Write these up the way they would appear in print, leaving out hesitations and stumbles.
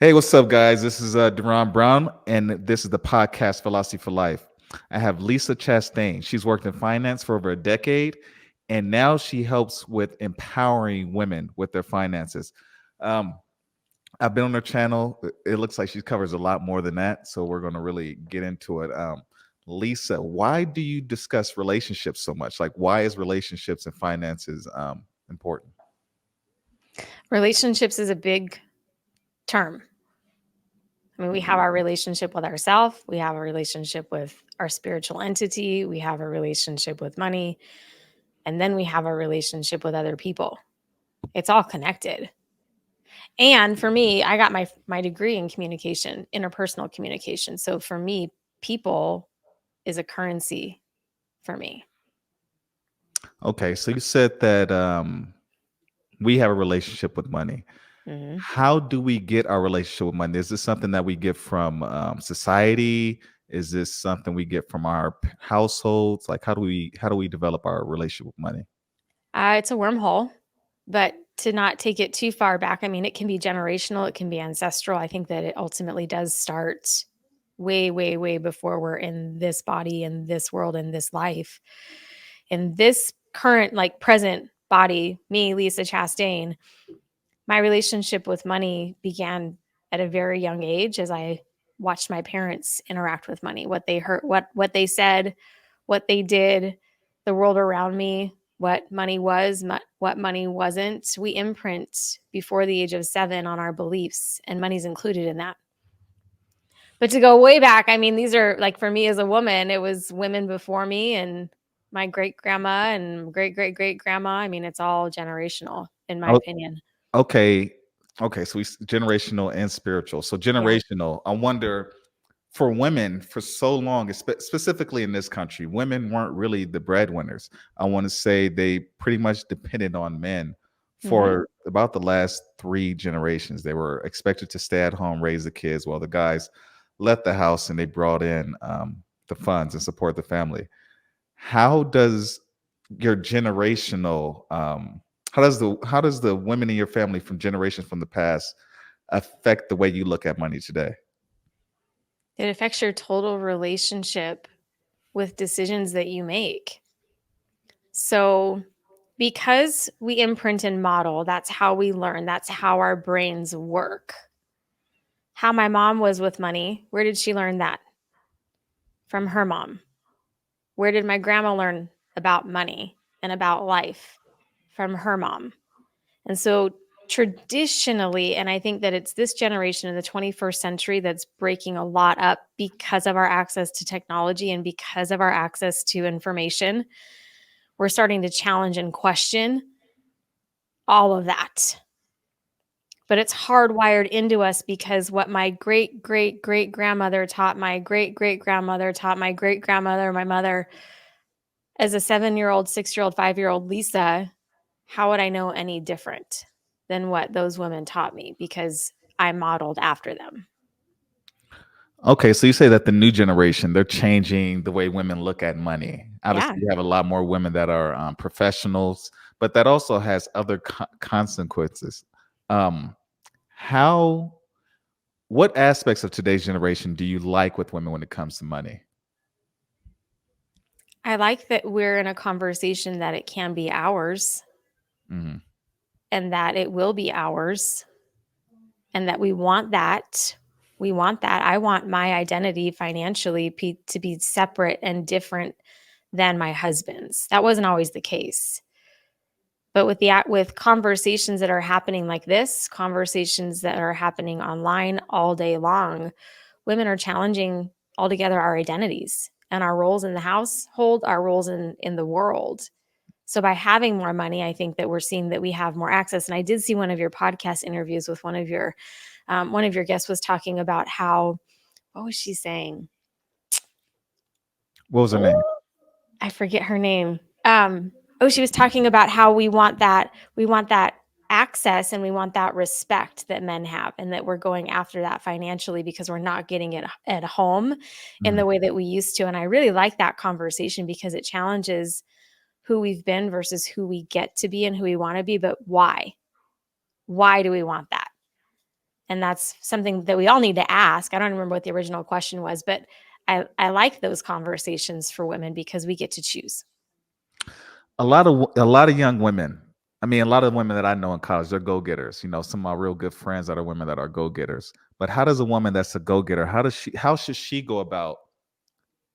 Hey, what's up, guys? This is Deron Brown, and this is the podcast Philosophy for Life. I have Lisa Chastain. She's worked in finance for over a decade, and now she helps with empowering women with their finances. Um, I've been on her channel. It looks like she covers a lot more than that, so we're going to really get into it. Lisa, why do you discuss relationships so much? Like, why is relationships and finances important? Relationships is a big term. I mean, we have our relationship with ourselves, we have a relationship with our spiritual entity, we have a relationship with money, and then we have a relationship with other people. It's all connected. And for me, I got my degree in communication, interpersonal communication. So for me, people is a currency for me. Okay, so you said that we have a relationship with money. Mhm. How do we get our relationship with money? Is this something that we get from society? Is this something we get from our households? Like, how do we develop our relationship with money? It's a wormhole, but to not take it too far back, I mean, it can be generational, it can be ancestral. I think that it ultimately does start way, way, way before we're in this body, in this world, in this life. In this current, like present body, me, Lisa Chastain, my relationship with money began at a very young age as I watched my parents interact with money, what they heard, what they said, what they did, the world around me, what money was, what money wasn't. We imprint before the age of 7 on our beliefs, and money's included in that. But to go way back, I mean, these are like for me as a woman, it was women before me and my great grandma and great great great grandma. I mean, it's all generational, in my Oh, opinion. okay, okay. So generational and spiritual. So Yeah. generational. I wonder for women for so long, specifically in this country, women weren't really the breadwinners. I want to say they pretty much depended on men Hmm. for about the last 3 generations. They were expected to stay at home, raise the kids, while the guys left the house and they brought in the funds and support the family. How does your generational how does the women in your family from generations from the past affect the way you look at money today? It affects your total relationship with decisions that you make. So, because we imprint and model, that's how we learn, that's how our brains work. How my mom was with money, where did she learn that? From her mom. Where did my grandma learn about money and about life? From her mom. And so, traditionally, and I think that it's this generation in the 21st century that's breaking a lot up because of our access to technology and because of our access to information. We're starting to challenge and question all of that. But it's hardwired into us because what my great great great grandmother taught my great great grandmother taught my great grandmother, my mother, as a 7-year-old, 6-year-old, 5-year-old Lisa, how would I know any different than what those women taught me? Because I modeled after them. Okay, so you say that the new generation, they're changing the way women look at money. Yeah. Obviously, you have a lot more women that are professionals, but that also has other consequences. Um, how, what aspects of today's generation do you like with women when it comes to money? I like that we're in a conversation that it can be ours Mhm. and that it will be ours and that we want that. We want that. I want my identity financially to be separate and different than my husband's. That wasn't always the case. But with conversations that are happening like this, conversations that are happening online all day long, women are challenging altogether our identities and our roles in the household, our roles in the world. So by having more money, I think that we're seeing that we have more access. And I did see one of your podcast interviews with one of your guests was talking about how, what was she saying? What was her name? I forget her name. She was talking about how we want that access and we want that respect that men have and that we're going after that financially because we're not getting it at home in Mhm. the way that we used to. And I really like that conversation because it challenges who we've been versus who we get to be and who we want to be, but why? Why do we want that? And that's something that we all need to ask. I don't remember what the original question was, but I like those conversations for women because we get to choose. A lot of young women. I mean, a lot of women that I know in college, they're go getters. Some of my real good friends that are women that are go getters. But how does a woman that's a go getter? How should she go about?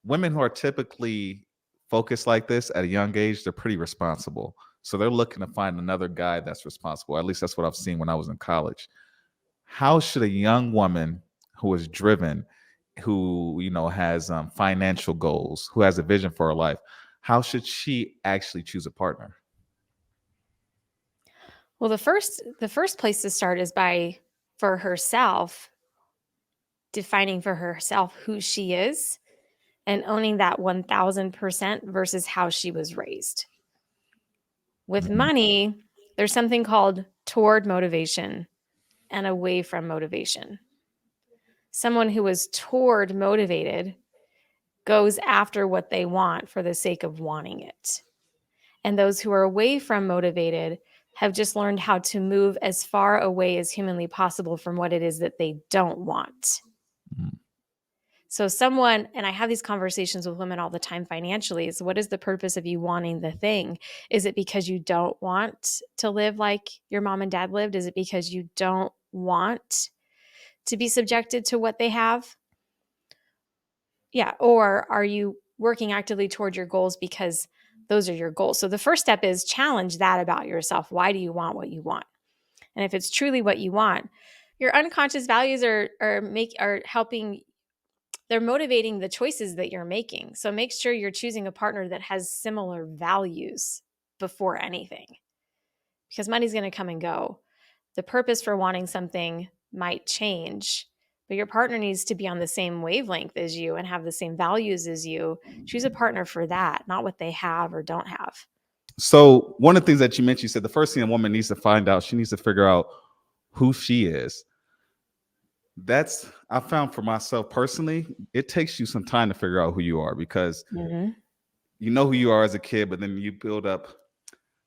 Women who are typically focused like this at a young age, they're pretty responsible. So they're looking to find another guy that's responsible. At least that's what I've seen when I was in college. How should a young woman who is driven, who has financial goals, who has a vision for her life, how should she actually choose a partner? Well, the first place to start is by for herself defining for herself who she is and owning that 1000% versus how she was raised. With Mhm. money, there's something called toward motivation and away from motivation. Someone who is toward motivated goes after what they want for the sake of wanting it. And those who are away from motivated have just learned how to move as far away as humanly possible from what it is that they don't want. Mhm. So, someone, and I have these conversations with women all the time financially, is what is the purpose of you wanting the thing? Is it because you don't want to live like your mom and dad lived? Is it because you don't want to be subjected to what they have? Yeah. Or are you working actively toward your goals because those are your goals? So, the first step is challenge that about yourself. Why do you want what you want? And if it's truly what you want, your unconscious values are helping, they're motivating the choices that you're making. So make sure you're choosing a partner that has similar values before anything, because money's going to come and go. The purpose for wanting something might change, but your partner needs to be on the same wavelength as you and have the same values as you. Choose a partner for that, not what they have or don't have. So one of the things that you mentioned, you said the first thing a woman needs to find out, she needs to figure out who she is. That's I found for myself personally, it takes you some time to figure out who you are because Mm-hmm. you know who you are as a kid, but then you build up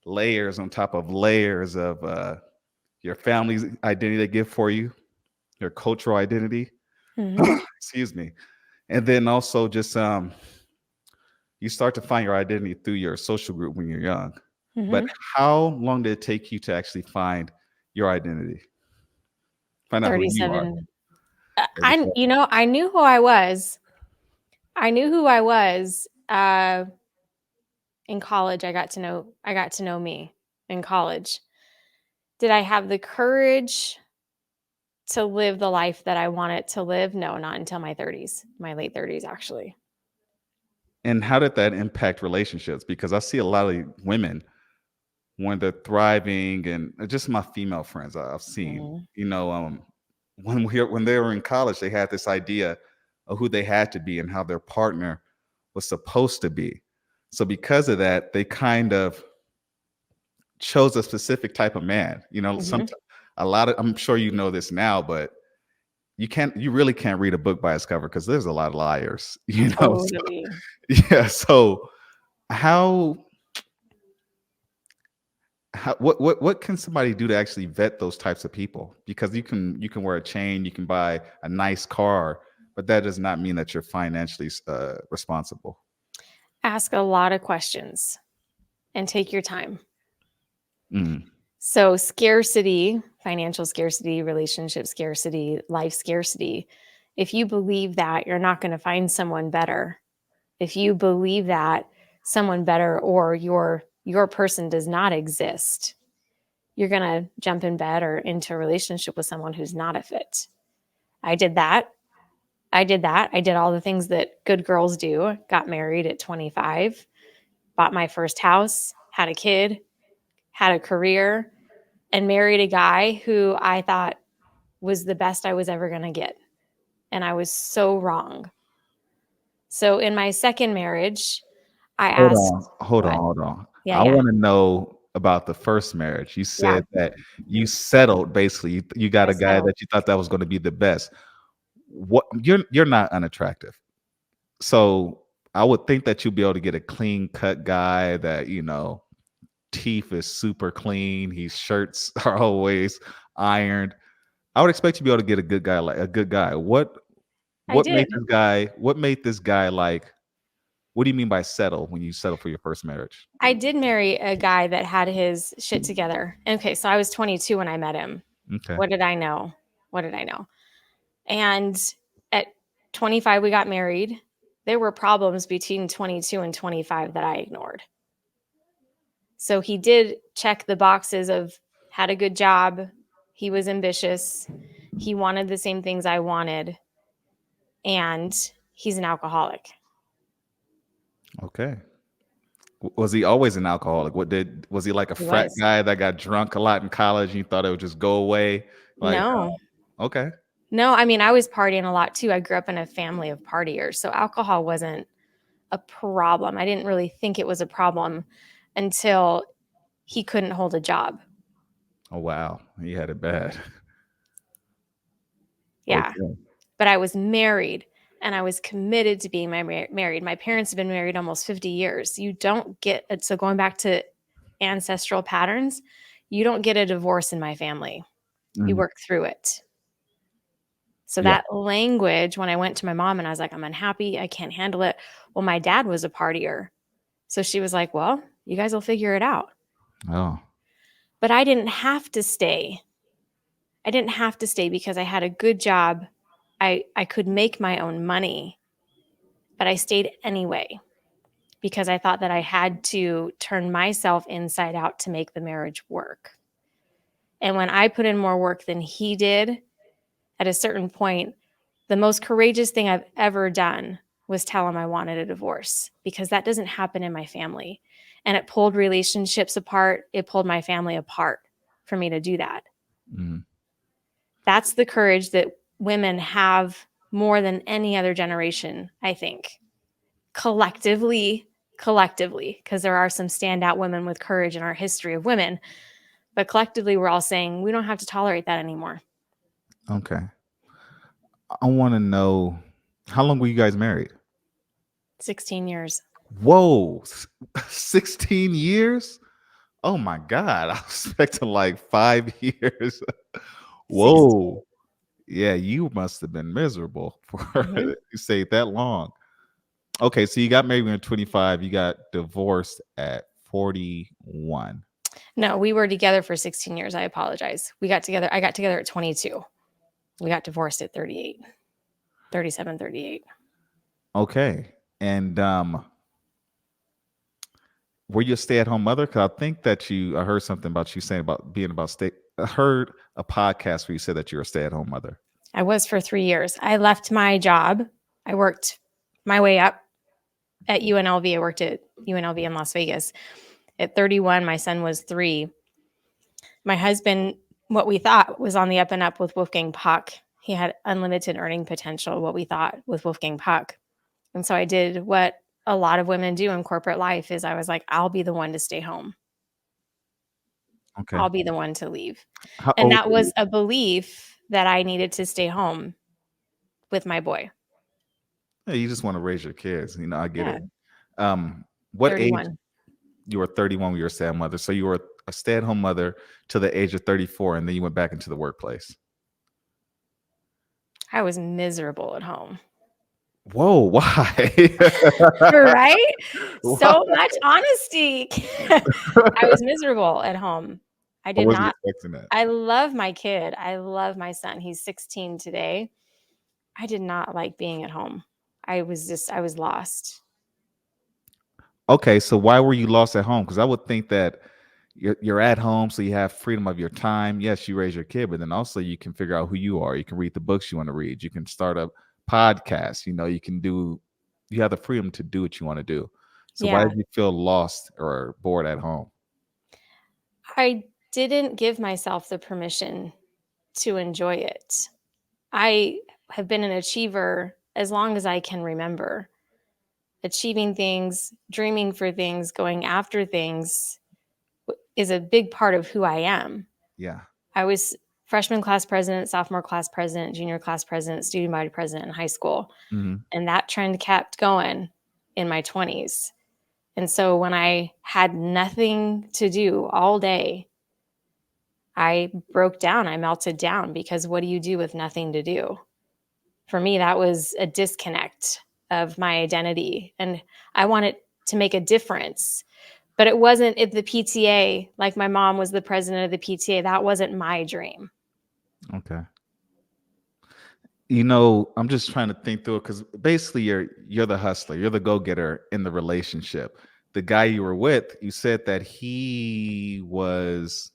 layers on top of layers of your family's identity they give for you, your cultural identity. Mm-hmm. Excuse me. And then also just you start to find your identity through your social group when you're young. But Mm-hmm. how long did it take you to actually find your identity? Find out who you are. 37. I, 37. you know, I knew who I was. I knew who I was. In college, I got to know me in college. Did I have the courage to live the life that I wanted to live? No, not until my 30s, my late 30s actually. And how did that impact relationships? Because I see a lot of women when they're thriving, and just my female friends I've seen, Mhm. when they were in college, they had this idea of who they had to be and how their partner was supposed to be. So because of that, they kind of chose a specific type of man. Mhm. A lot of I'm sure you know this now, but you really can't read a book by its cover because there's a lot of liars. So, Totally. yeah. So how what can somebody do to actually vet those types of people? Because you can wear a chain, you can buy a nice car, but that does not mean that you're financially responsible. Ask a lot of questions and take your time. Mm. So, scarcity, financial scarcity, relationship scarcity, life scarcity. If you believe that, you're not going to find someone better. If you believe that someone better or your person does not exist, you're going to jump in bed or into a relationship with someone who's not a fit. I did that. I did that. I did all the things that good girls do. Got married at 25, bought my first house, had a kid, had a career, and married a guy who I thought was the best I was ever going to get. And I was so wrong. So in my second marriage, I Hold asked, on, hold on, what? hold on. Yeah, I yeah, want to know about the first marriage. You yeah. said that you settled basically. You got I a guy settled. that you thought that was going to be the best. What you're not unattractive. So I would think that you'll be able to get a clean cut guy that, teeth is super clean. His shirts are always ironed. I would expect you to be able to get a good guy, like a good guy. I What made did. this guy? What made this guy like? What do you mean by settle when you settle for your first marriage? I did marry a guy that had his shit together. Okay, so I was 22 when I met him. Okay. What did I know? What did I know? And at 25, we got married. There were problems between 22 and 25 that I ignored. So he did check the boxes of had a good job. He was ambitious. He wanted the same things I wanted. And he's an alcoholic. Okay. Was he always an alcoholic? Was he like a He frat was. guy that got drunk a lot in college and you thought it would just go away? Like, No, okay. no. I mean, I was partying a lot too. I grew up in a family of partiers. So alcohol wasn't a problem. I didn't really think it was a problem until he couldn't hold a job. Oh wow, he had it bad. Yeah. Okay. But I was married and I was committed to being married. My parents have been married almost 50 years. You don't get it. So going back to ancestral patterns, you don't get a divorce in my family. You Mhm. work through it. So Yeah. that language, when I went to my mom and I was like, I'm unhappy, I can't handle it. Well, my dad was a partier. So she was like, well, you guys will figure it out. Oh. But I didn't have to stay. I didn't have to stay because I had a good job. I could make my own money, but I stayed anyway because I thought that I had to turn myself inside out to make the marriage work. And when I put in more work than he did, at a certain point, the most courageous thing I've ever done was tell him I wanted a divorce because that doesn't happen in my family. And it pulled relationships apart. It pulled my family apart for me to do that. Mhm. That's the courage that women have more than any other generation, I think. Collectively, because there are some standout women with courage in our history of women, but collectively, we're all saying we don't have to tolerate that anymore. Okay. I want to know how long were you guys married? 16 years. Whoa, 16 years? Oh my God. I was expecting like 5 years. 16. Whoa. Yeah, you must have been miserable for Mhm. you stayed that long. Okay, so you got married when you were 25, you got divorced at 41. No, we were together for 16 years. I apologize. I got together at 22. We got divorced at 38, 37, 38. Okay. And were you a stay-at-home mother? Because I think that I heard something about you saying about being about stay. I heard a podcast where you said that you're a stay-at-home mother. I was for 3 years. I left my job. I worked my way up at UNLV. I worked at UNLV in Las Vegas. At 31, my son was 3. My husband, what we thought was on the up and up with Wolfgang Puck. He had unlimited earning potential, what we thought with Wolfgang Puck. And so I did what a lot of women do in corporate life is I was like, I'll be the one to stay home. Okay. I'll be the one to leave. How And old that were you? was a belief that I needed to stay home with my boy. Yeah, you just want to raise your kids. I get Yeah, it. What age 31. you were 31 when you were a stay-at-home mother? So you were a stay-at-home mother to the age of 34, and then you went back into the workplace. I was miserable at home. Whoa, why? Right? Why? So much honesty. I was miserable at home. I I did wasn't not. expecting that. I love my kid. I love my son. He's 16 today. I did not like being at home. I was lost. Okay, so why were you lost at home? Because I would think that you're at home, so you have freedom of your time. Yes, you raise your kid, but then also you can figure out who you are. You can read the books you want to read. You can start a podcast. You can do. You have the freedom to do what you want to do. So why Yeah. did you feel lost or bored at home? I didn't give myself the permission to enjoy it. I have been an achiever as long as I can remember. Achieving things, dreaming for things, going after things is a big part of who I am. Yeah. I was freshman class president, sophomore class president, junior class president, student body president in high school. Hmm. And that trend kept going in my 20s. And so when I had nothing to do all day, I broke down. I melted down because what do you do with nothing to do? For me, that was a disconnect of my identity. And I wanted to make a difference. But it wasn't at the PTA, like my mom was the president of the PTA. That wasn't my dream. Okay. I'm just trying to think through it because basically you're the hustler, you're the go-getter in the relationship. The guy you were with, you said that he was,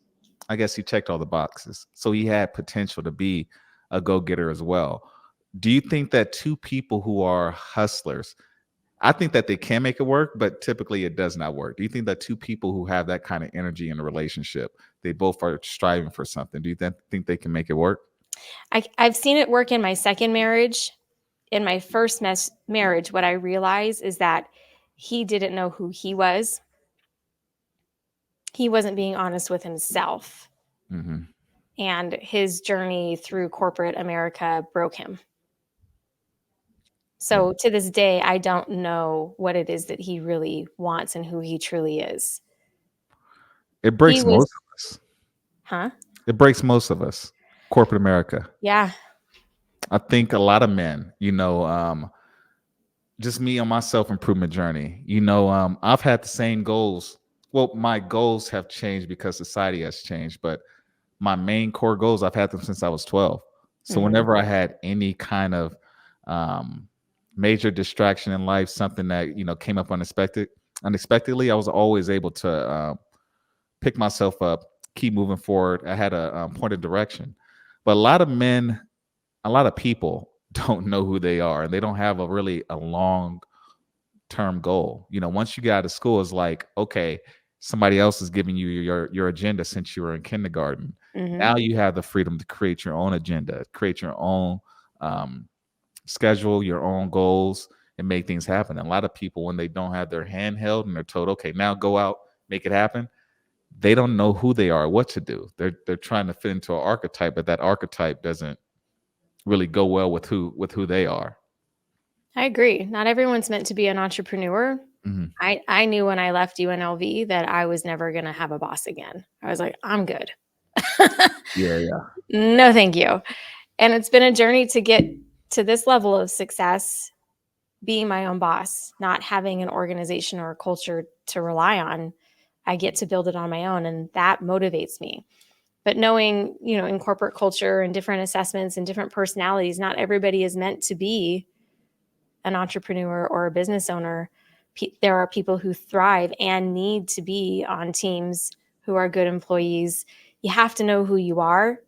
I guess he checked all the boxes. So he had potential to be a go-getter as well. Do you think that two people who are hustlers, I think that they can make it work, but typically it does not work. Do you think that two people who have that kind of energy in a relationship, they both are striving for something? Do you think they can make it work? I've seen it work in my second marriage. In my first marriage, what I realized is that he didn't know who he was. He wasn't being honest with himself. Mm-hmm. And his journey through corporate America broke him. Yeah. So to this day, I don't know what it is that he really wants and who he truly is. It He breaks was, most of us. huh? It breaks most of us. Corporate America. Yeah. I think a lot of men, just me on my self improvement journey. I've had the same goals. Well, my goals have changed because society has changed, but my main core goals, I've had them since I was 12. So Mm-hmm. whenever I had any kind of um, major distraction in life, something that came up unexpectedly, I was always able to pick myself up, keep moving forward. I had a point of direction. But a lot of people don't know who they are, and they don't have a long term goal. Once you get out of school, it's like, okay, somebody else is giving you your agenda since you were in kindergarten. Mm-hmm. Now you have the freedom to create your own agenda, create your own schedule, your own goals, and make things happen. And a lot of people, when they don't have their hand held and they're told, okay, now go out, make it happen, they don't know who they are, what to do. They're trying to fit into an archetype, but that archetype doesn't really go well with who they are. I agree. Not everyone's meant to be an entrepreneur. Mhm. I knew when I left UNLV that I was never going to have a boss again. I was like, I'm good. Yeah, yeah. No, thank you. And it's been a journey to get to this level of success, being my own boss, not having an organization or a culture to rely on. I get to build it on my own, and that motivates me. But knowing, in corporate culture and different assessments and different personalities, not everybody is meant to be an entrepreneur or a business owner. There are people who thrive and need to be on teams who are good employees. You have to know who you are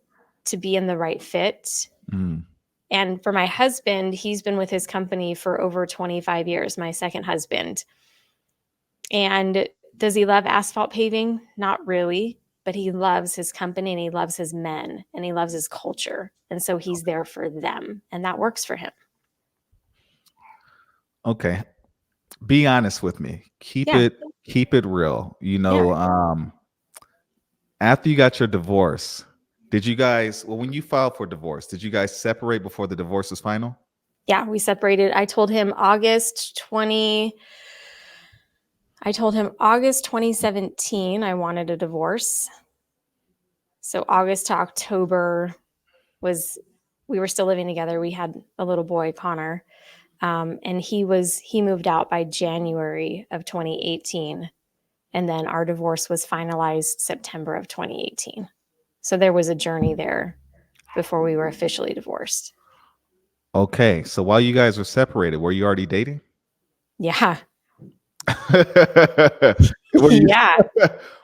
to be in the right fit. Mm. And for my husband, he's been with his company for over 25 years, my second husband. And does he love asphalt paving? Not really, but he loves his company and he loves his men and he loves his culture. And so he's there for them, and that works for him. Okay. Be honest with me. Yeah. Keep it real. Yeah. After you got your divorce, did you guys, well, when you filed for divorce, did you guys separate before the divorce was final? Yeah, we separated. I told him August 2017 I wanted a divorce. So August to October was we were still living together. We had a little boy, Connor. And he moved out by January of 2018. And then our divorce was finalized September of 2018. So there was a journey there before we were officially divorced. Okay. So while you guys were separated, were you already dating? Yeah. were you Yeah.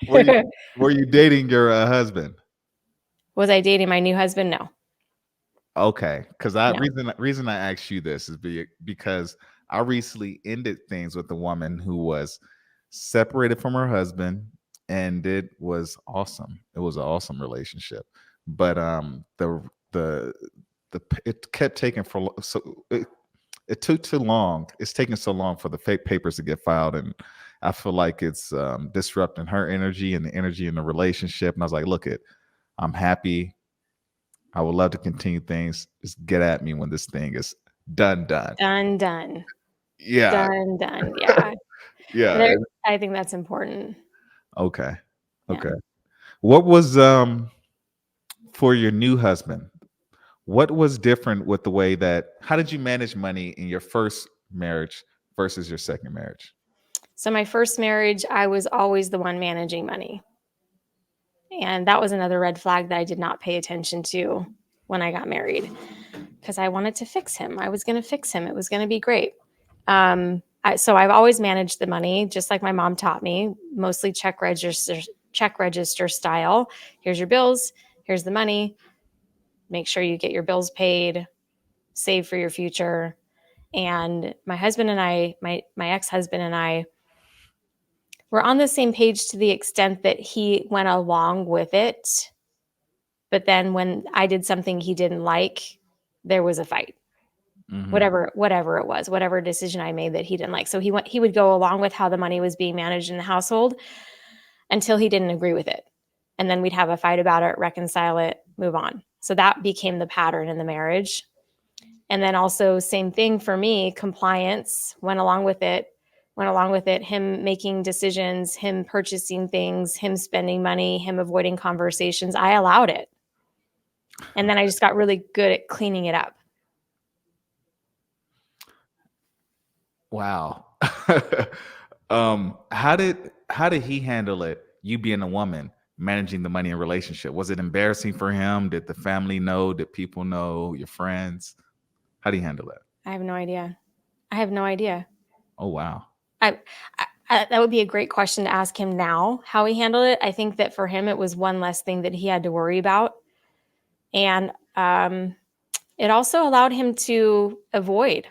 were you were you dating your husband? Was I dating my new husband? No. Okay, because I No. reason I asked you this is because I recently ended things with a woman who was separated from her husband, and it was awesome. It was an awesome relationship, but the it kept taking it took too long. It's taking so long for the fake papers to get filed, and I feel like it's disrupting her energy and the energy in the relationship. And I was like, look, I'm happy. I would love to continue things. Just get at me when this thing is done. Done. Yeah. Done. Yeah. Yeah. I think that's important. Okay. Yeah. Okay. What was for your new husband, what was different with the way that, how did you manage money in your first marriage versus your second marriage? So my first marriage, I was always the one managing money. And that was another red flag that I did not pay attention to when I got married because I wanted to fix him. I was going to fix him. It was going to be great. So I've always managed the money, just like my mom taught me, mostly check register style. Here's your bills. Here's the money. Make sure you get your bills paid, save for your future. And my husband and I, my ex-husband and I, were on the same page to the extent that he went along with it. But then when I did something he didn't like, there was a fight. Mm-hmm. Whatever it was, whatever decision I made that he didn't like. So he would go along with how the money was being managed in the household until he didn't agree with it. And then we'd have a fight about it, reconcile it, move on. So that became the pattern in the marriage. And then also same thing for me, compliance went along with it, him making decisions, him purchasing things, him spending money, him avoiding conversations. I allowed it. And then I just got really good at cleaning it up. Wow. How did he handle it? You being a woman managing the money in relationship, was it embarrassing for him? Did the family know? Did people know? Your friends? How do you handle that? I have no idea. I have no idea. Oh wow. I, that would be a great question to ask him now, how he handled it. I think that for him, it was one less thing that he had to worry about. And it also allowed him to avoid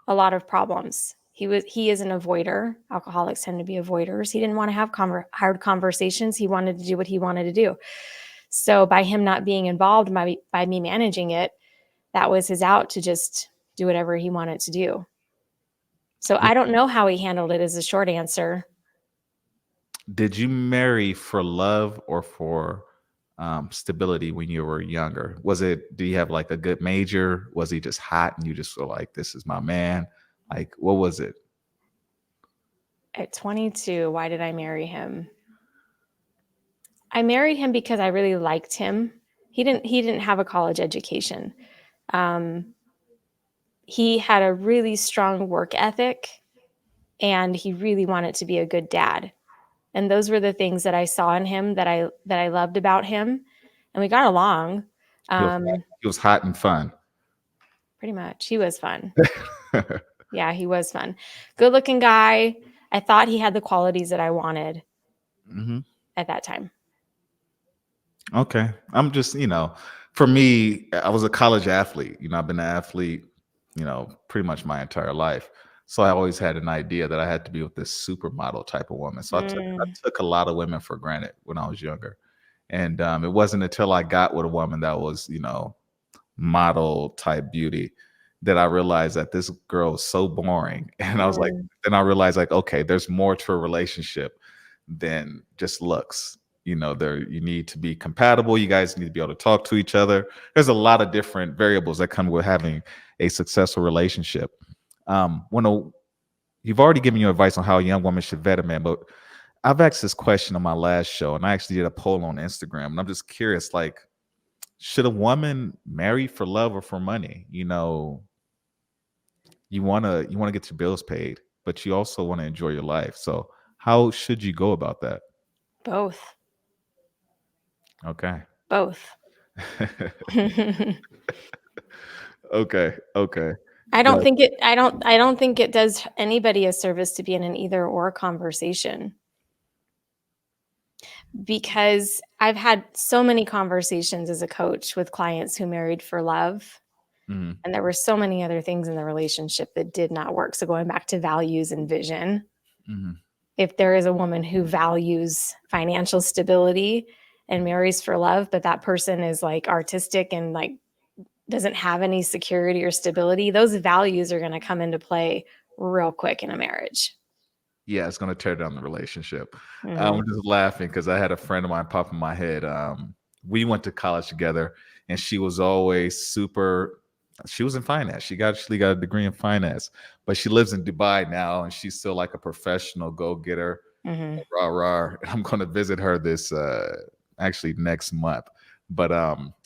a lot of problems. He is an avoider. Alcoholics tend to be avoiders. He didn't want to have hard conversations. He wanted to do what he wanted to do. So by him not being involved, by me managing it, that was his out to just do whatever he wanted to do. So I don't know how he handled it is a short answer. Did you marry for love or for stability when you were younger? Do you have like a good major? Was he just hot and you just were like, this is my man? Like, what was it? At 22, why did I marry him? I married him because I really liked him. He didn't have a college education. He had a really strong work ethic and he really wanted to be a good dad. And those were the things that I saw in him that I loved about him. And we got along. He was hot and fun. Pretty much. He was fun. Yeah, he was fun. Good looking guy. I thought he had the qualities that I wanted at that time. Okay. I'm just, for me, I was a college athlete. I've been an athlete, pretty much my entire life. So I always had an idea that I had to be with this supermodel type of woman. So I took a lot of women for granted when I was younger. And it wasn't until I got with a woman that was, model type beauty that I realized that this girl is so boring. And I was like, then I realized like, okay, there's more to a relationship than just looks. You need to be compatible. You guys need to be able to talk to each other. There's a lot of different variables that come with having a successful relationship. You've already given your advice on how a young woman should vet a man, but I've asked this question on my last show, and I actually did a poll on Instagram, and I'm just curious, like, should a woman marry for love or for money? You wanna get your bills paid, but you also want to enjoy your life. So how should you go about that? Both. Okay. Both. Okay. I don't think it does anybody a service to be in an either or conversation. Because I've had so many conversations as a coach with clients who married for love. Mm-hmm. And there were so many other things in the relationship that did not work. So going back to values and vision, if there is a woman who values financial stability and marries for love, but that person is like artistic and like doesn't have any security or stability, those values are going to come into play real quick in a marriage. Yeah, it's going to tear down the relationship. I'm just laughing because I had a friend of mine pop in my head. We went to college together, and she was always she was in finance. She actually got a degree in finance, but she lives in Dubai now, and she's still like a professional go-getter. Rah, rah. I'm going to visit her this actually next month. But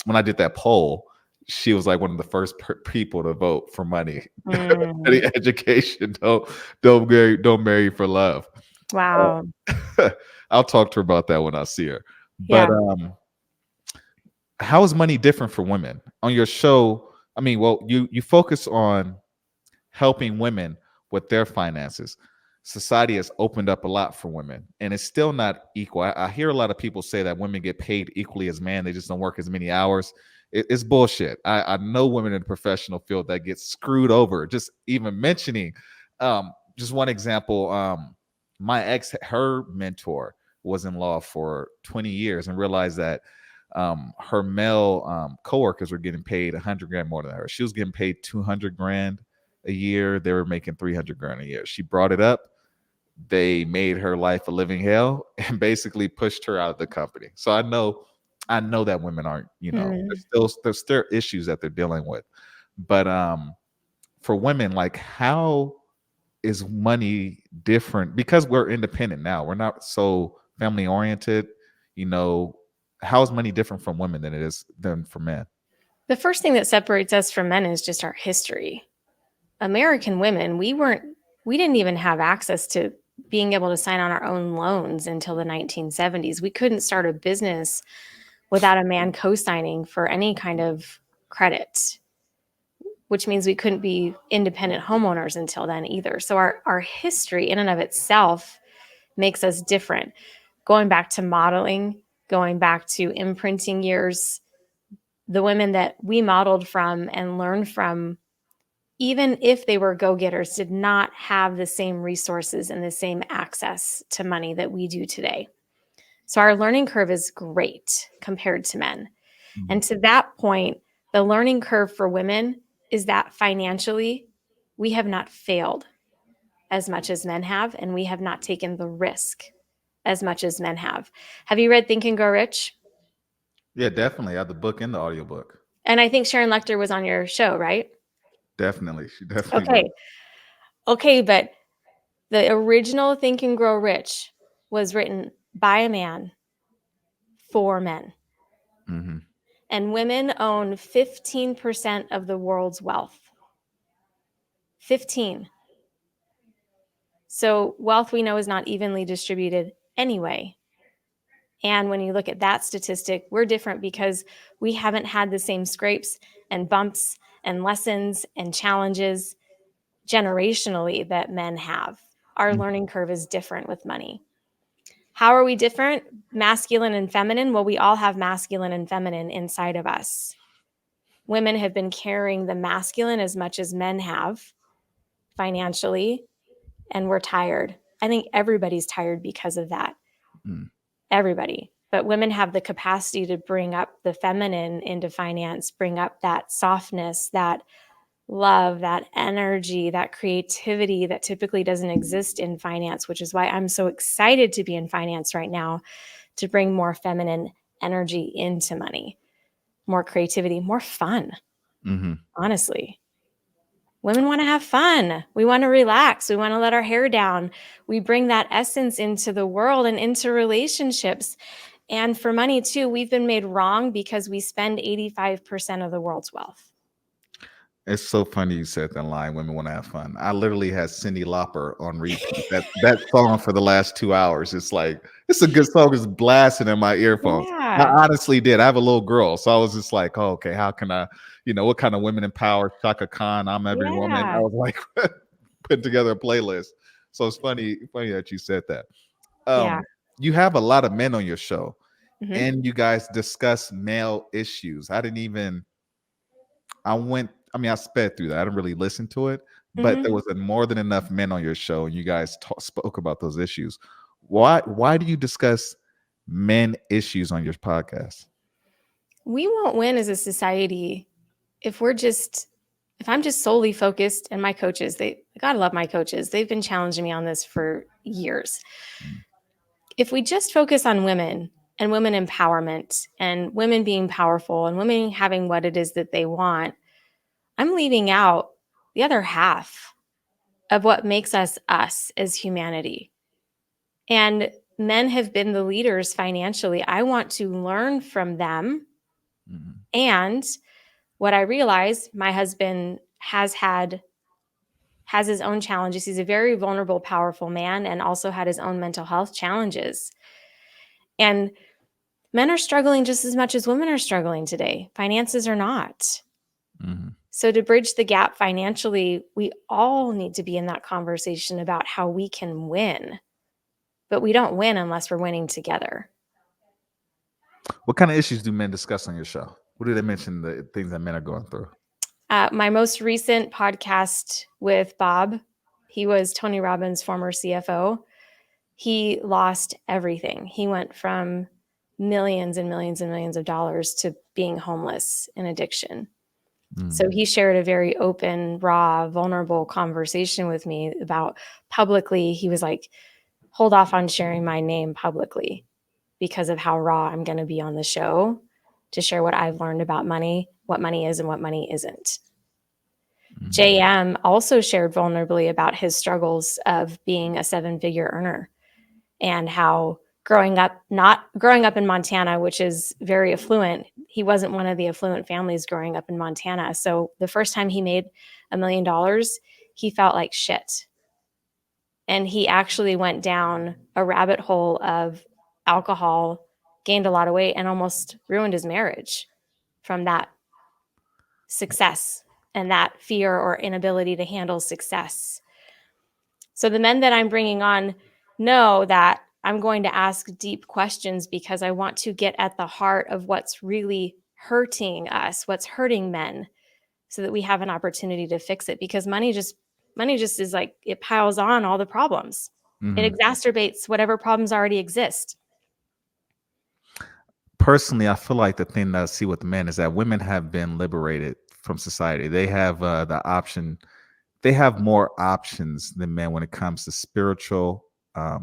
when I did that poll, she was like one of the first people to vote for money, Mm, money, education. Don't marry for love. wow. I'll talk to her about that when I see her. But Yeah. how is money different for women on your show? I mean, well, you focus on helping women with their finances. Society has opened up a lot for women, and it's still not equal. I hear a lot of people say that women get paid equally as men; they just don't work as many hours. It's bullshit. I know women in the professional field that get screwed over. Just even mentioning, just one example. My ex, her mentor was in law for 20 years and realized that her male coworkers were getting paid 100 grand more than her. She was getting paid 200 grand a year. They were making 300 grand a year. She brought it up. They made her life a living hell and basically pushed her out of the company. So I know that women aren't, Mm. there's still issues that they're dealing with. But for women, like, how is money different? Because we're independent now. We're not so family oriented, you know. How is money different from women than it is than for men? The first thing that separates us from men is just our history. American women, we didn't even have access to being able to sign on our own loans until the 1970s. We couldn't start a business without a man co-signing for any kind of credit, which means we couldn't be independent homeowners until then either. So our history in and of itself makes us different. Going back to modeling, going back to imprinting years, the women that we modeled from and learned from, even if they were go-getters, did not have the same resources and the same access to money that we do today. So our learning curve is great compared to men. Mhm. And to that point, the learning curve for women is that financially, we have not failed as much as men have, and we have not taken the risk as much as men have. Have you read Think and Grow Rich? Yeah, definitely. I have the book and the audiobook. And I think Sharon Lechter was on your show, right? Definitely. She definitely was. Okay. Okay, but the original Think and Grow Rich was written by a man for men. Hmm. And women own 15% of the world's wealth. 15. So wealth we know is not evenly distributed anyway. And when you look at that statistic, we're different because we haven't had the same scrapes and bumps and lessons and challenges generationally that men have. Our learning curve is different with money. How are we different? Masculine and feminine? Well, we all have masculine and feminine inside of us. Women have been carrying the masculine as much as men have financially, and we're tired. I think everybody's tired because of that. Mm. Everybody. But women have the capacity to bring up the feminine into finance, bring up that softness, that love, that energy, that creativity that typically doesn't exist in finance, which is why I'm so excited to be in finance right now, to bring more feminine energy into money, more creativity, more fun, Hmm. honestly. Women want to have fun. We want to relax. We want to let our hair down. We bring that essence into the world and into relationships. And for money, too, we've been made wrong because we spend 85% of the world's wealth. It's so funny you said that line. Women want to have fun. I literally had Cyndi Lauper on repeat. That song for the last 2 hours. It's like it's a good song. It's blasting in my earphones. I Yeah. honestly did. I have a little girl, so I was just like, "Oh, okay. How can I? What kind of women in power? Shaka Khan. I'm every woman." I Yeah. was like putting together a playlist. So it's funny that you said that. Yeah. You have a lot of men on your show, Hmm. and you guys discuss male issues. I didn't even I mean, I sped through that. I didn't really listen to it, but there Hmm. was more than enough men on your show, and you guys spoke about those issues. Why do you discuss men issues on your podcast? We won't win as a society if if I'm just solely focused, and my coaches, they gotta love my coaches. They've been challenging me on this for years. Mm. If we just focus on women and women empowerment and women being powerful and women having what it is that they want, I'm leaving out the other half of what makes us us as humanity. And men have been the leaders financially. I want to learn from them Mhm. And what I realized, my husband has his own challenges. He's a very vulnerable, powerful man and also had his own mental health challenges. And men are struggling just as much as women are struggling today. Finances are not. Mhm. So, to bridge the gap financially, we all need to be in that conversation about how we can win. But we don't win unless we're winning together. What kind of issues do men discuss on your show? What do they mention the things that men are going through? My most recent podcast with Bob, he was Tony Robbins' former CFO. He lost everything. He went from millions and millions and millions of dollars to being homeless in addiction. So Mm. he shared a very open, raw, vulnerable conversation with me about publicly. He was like, hold off on sharing my name publicly because of how raw I'm going to be on the show to share what I've learned about money, what money is and what money isn't. Mm. JM also shared vulnerably about his struggles of being a seven-figure earner and how not growing up in Montana, which is very affluent, he wasn't one of the affluent families growing up in Montana. So the first time he made $1 million, he felt like shit. And he actually went down a rabbit hole of alcohol, gained a lot of weight, and almost ruined his marriage from that success and that fear or inability to handle success. So the men that I'm bringing on know that I'm going to ask deep questions because I want to get at the heart of what's really hurting us, what's hurting men, so that we have an opportunity to fix it. Because money just is like, it piles on all the problems. It Mhm. exacerbates whatever problems already exist. Personally, I feel like the thing that I see with men is that women have been liberated from society. They have the option. They have more options than men when it comes to spiritual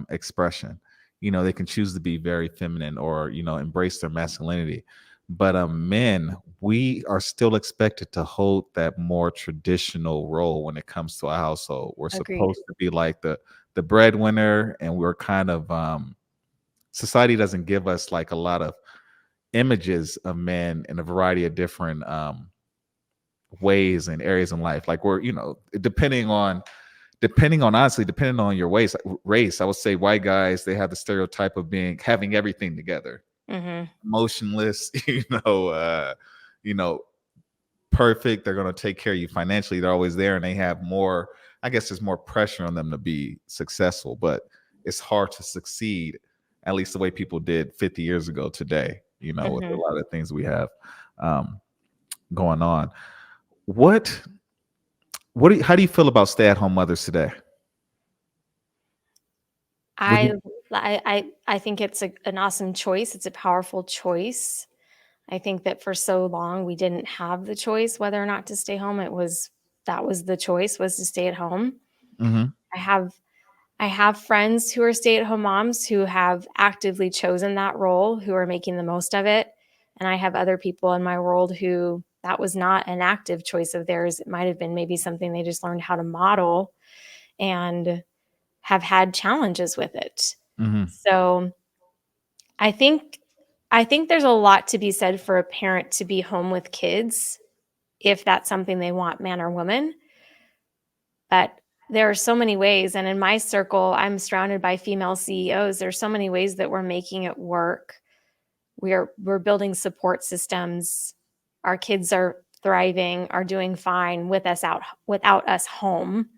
expression. They can choose to be very feminine or embrace their masculinity. But men, we are still expected to hold that more traditional role when it comes to a household. We're Agreed. supposed to be like the breadwinner, and we're kind of society doesn't give us like a lot of images of men in a variety of different ways and areas in life. Like we're, depending on honestly, depending on your race, I would say white guys, they have the stereotype of having everything together, Mm-hmm. emotionless, you know, perfect. They're going to take care of you financially. They're always there, and they have more. I guess there's more pressure on them to be successful, but it's hard to succeed, at least the way people did 50 years ago today. With a Mm-hmm. lot of things we have um, going on. What how do you feel about stay-at-home mothers today? What do I you, I think it's an awesome choice. It's a powerful choice. I think that for so long we didn't have the choice whether or not to stay home. That was the choice, was to stay at home. Mhm. I have I have friends who are stay-at-home moms who have actively chosen that role, who are making the most of it. And I have other people in my world who that was not an active choice of theirs. It might have been maybe something they just learned how to model and have had challenges with it. Mhm. So I think I think there's a lot to be said for a parent to be home with kids if that's something they want, man or woman. But there are so many ways, and in my circle, I'm surrounded by female CEOs. There's so many ways that we're making it work. We're building support systems. Our kids are thriving, are doing fine without us home.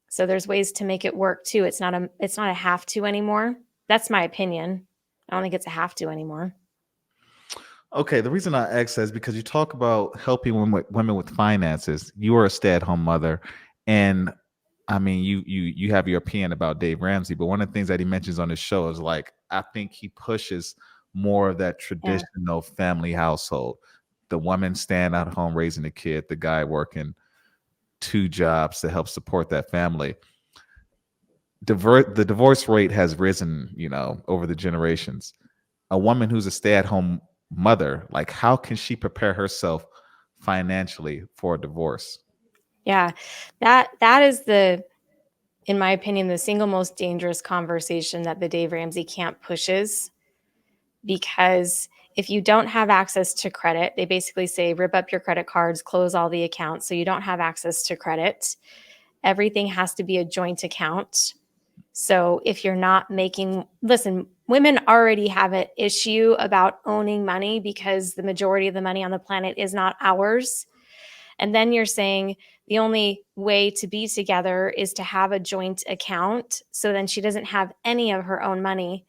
So there's ways to make it work too. It's not a have to anymore. That's my opinion. I don't think it's a have to anymore. Okay, the reason I ask that is because you talk about helping women with finances. You are a stay-at-home mother, and I mean, you have your opinion about Dave Ramsey, but one of the things that he mentions on his show is like I think he pushes more of that Yeah. traditional family household. The woman staying at home raising the kid, the guy working two jobs to help support that family. The divorce rate has risen, over the generations. A woman who's a stay-at-home mother, like how can she prepare herself financially for a divorce? Yeah. That is in my opinion, the single most dangerous conversation that the Dave Ramsey camp pushes, because if you don't have access to credit, they basically say rip up your credit cards, close all the accounts so you don't have access to credit. Everything has to be a joint account. So if you're not making, listen, women already have an issue about owning money because the majority of the money on the planet is not ours. And then you're saying the only way to be together is to have a joint account. So then she doesn't have any of her own money.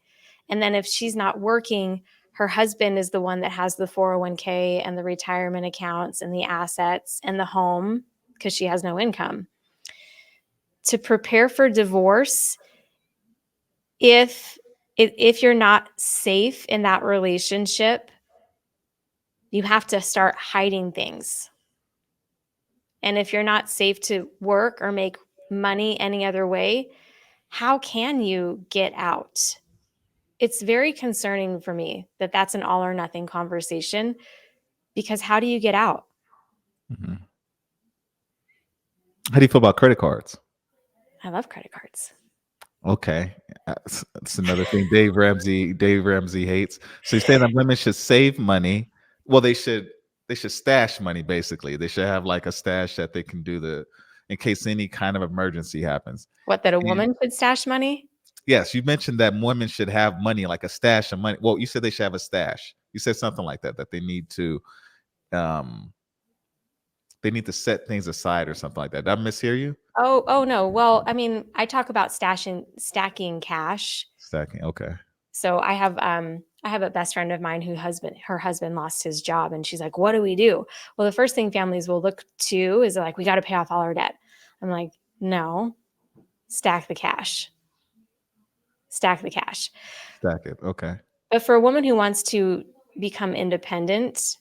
And then if she's not working, her husband is the one that has the 401k and the retirement accounts and the assets and the home because she has no income. To prepare for divorce, if you're not safe in that relationship, you have to start hiding things. And if you're not safe to work or make money any other way, how can you get out? It's very concerning for me that that's an all or nothing conversation, because how do you get out? Mhm. How do you feel about credit cards? I love credit cards. Okay, that's another thing Dave Ramsey hates. So he's saying that women should save money. Well, they should stash money. Basically, they should have like a stash that they can do the in case any kind of emergency happens. What, that a And woman should stash money? yes, you mentioned that women should have money, like a stash of money. Well, you said they should have a stash. You said something like that, that um they need to set things aside or something like that. Did I mishear you? Oh no. Well, I mean, I talk about stacking cash. Stacking. Okay. So I have a best friend of mine her husband lost his job, and she's like, "What do we do?" Well, the first thing families will look to is like, "We got to pay off all our debt." I'm like, "No, stack the cash. Stack the cash." Stack it. Okay. But for a woman who wants to become independent,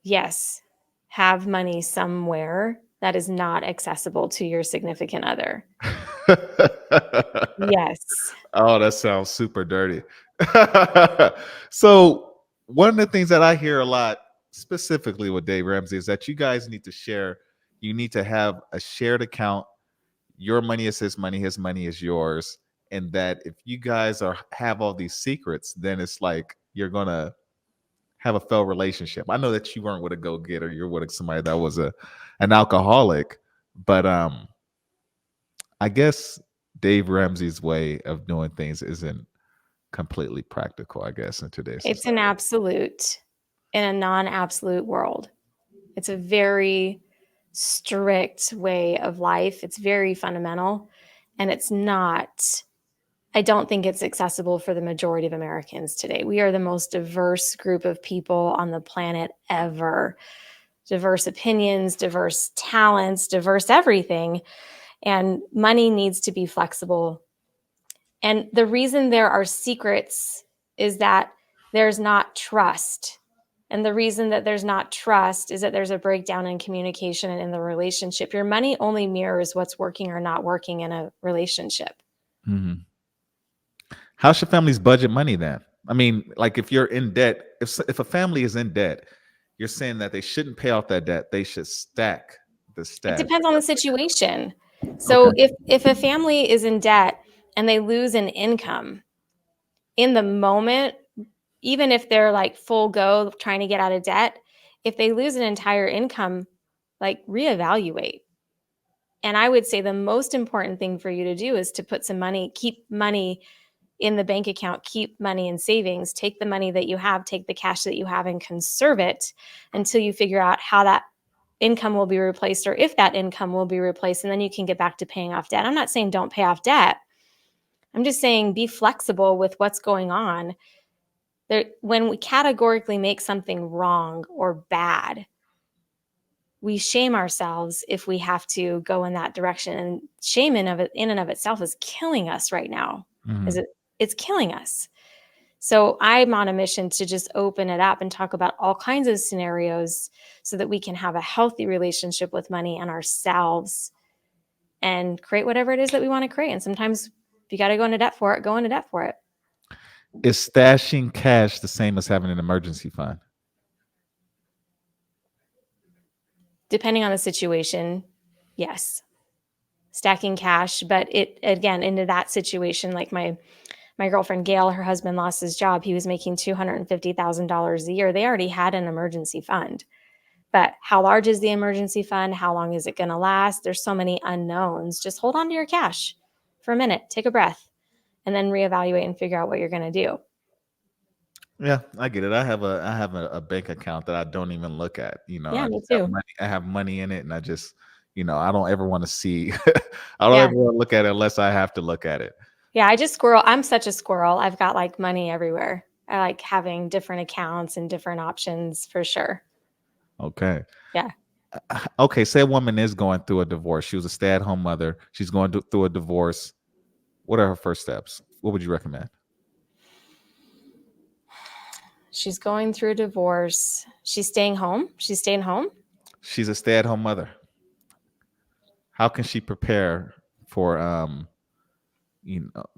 yes, have money somewhere that is not accessible to your significant other. Yes. Oh, that sounds super dirty. So one of the things that I hear a lot, specifically with Dave Ramsey, is that you guys need to share. You need to have a shared account. Your money is his money is yours, and that if you guys have all these secrets, then it's like you're gonna have a failed relationship. I know that you weren't with a go getter; you're with somebody that was an alcoholic, but I guess Dave Ramsey's way of doing things isn't completely practical, I guess, in today's It's an society. absolute in a non-absolute world. It's a very strict way of life. It's very fundamental, and it's not, I don't think it's accessible for the majority of Americans today. We are the most diverse group of people on the planet ever. Diverse opinions, diverse talents, diverse everything. And money needs to be flexible. And the reason there are secrets is that there's not trust. And the reason that there's not trust is that there's a breakdown in communication and in the relationship. Your money only mirrors what's working or not working in a relationship. Mhm. How should families budget money then? I mean, like if you're in debt, if a family is in debt, you're saying that they shouldn't pay off that debt. They should stack the It stash. depends on the situation. Okay. So if a family is in debt and they lose an income in the moment, even if they're like full go trying to get out of debt, if they lose an entire income, like reevaluate. And I would say the most important thing for you to do is to put some money, keep money in the bank account, keep money in savings, take the money that you have, take the cash that you have and conserve it until you figure out how that income will be replaced or if that income will be replaced. And then you can get back to paying off debt. I'm not saying don't pay off debt. I'm just saying be flexible with what's going on. When we categorically make something wrong or bad, we shame ourselves if we have to go in that direction. And shame in and of itself is killing us right now. Is Mhm. it's killing us. So I'm on a mission to just open it up and talk about all kinds of scenarios so that we can have a healthy relationship with money and ourselves and create whatever it is that we want to create. And sometimes if you got to go into debt for it, go into debt for it. Is stashing cash the same as having an emergency fund? Depending on the situation, yes. Stacking cash, but it again into that situation, like My girlfriend Gail, her husband lost his job. He was making $250,000 a year. They already had an emergency fund. But how large is the emergency fund? How long is it going to last? There's so many unknowns. Just hold on to your cash for a minute, take a breath, and then reevaluate and figure out what you're going to do. Yeah, I get it. I have a bank account that I don't even look at. Yeah, I me just have too. money. I have money in it, and I just, I don't ever want to see. I don't Yeah. ever want to look at it unless I have to look at it. Yeah, I just squirrel. I'm such a squirrel. I've got like money everywhere. I like having different accounts and different options for sure. Okay. Yeah. Okay. Say a woman is going through a divorce. She was a stay-at-home mother. She's going through a divorce. What are her first steps? What would you recommend? She's going through a divorce. She's staying home. She's staying home. She's a stay-at-home mother. How can she prepare for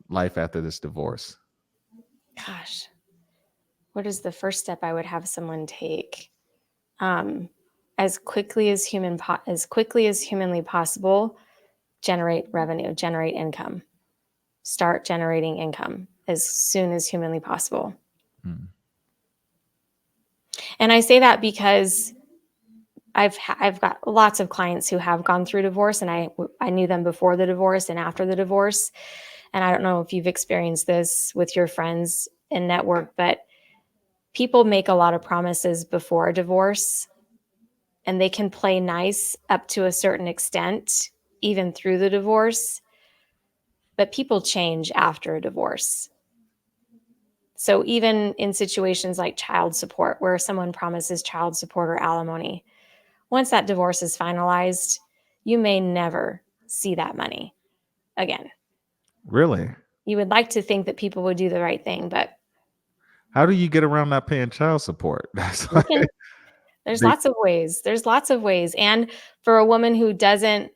life after this divorce? Gosh, what is the first step I would have someone take? Um, as quickly as humanly possible, generate revenue, generate income, start generating income as soon as humanly possible. Hmm. And I say that because I've got lots of clients who have gone through divorce, and I knew them before the divorce and after the divorce. And I don't know if you've experienced this with your friends and network, but people make a lot of promises before a divorce, and they can play nice up to a certain extent, even through the divorce. But people change after a divorce. So even in situations like child support, where someone promises child support or alimony, once that divorce is finalized, you may never see that money again. Really? You would like to think that people would do the right thing, but How do you get around not paying child support? That's you like can, there's they, lots of ways. There's lots of ways. And for a woman who doesn't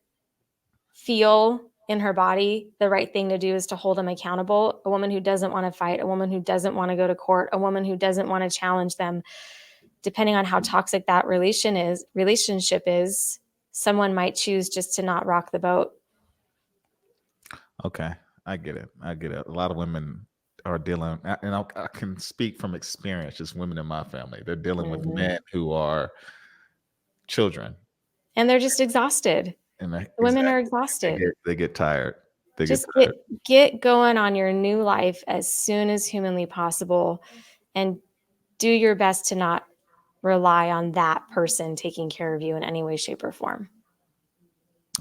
feel in her body the right thing to do is to hold them accountable, a woman who doesn't want to fight, a woman who doesn't want to go to court, a woman who doesn't want to challenge them, depending on how toxic that relationship is, someone might choose just to not rock the boat. okay, I get it. I get it. A lot of women are dealing, and I can speak from experience. Just women in my family, they're dealing with Mhm. men who are children, And they're just exhausted. and Women are exactly they exhausted. get tired. They get Just tired. get going on your new life as soon as humanly possible, and do your best to not rely on that person taking care of you in any way, shape, or form.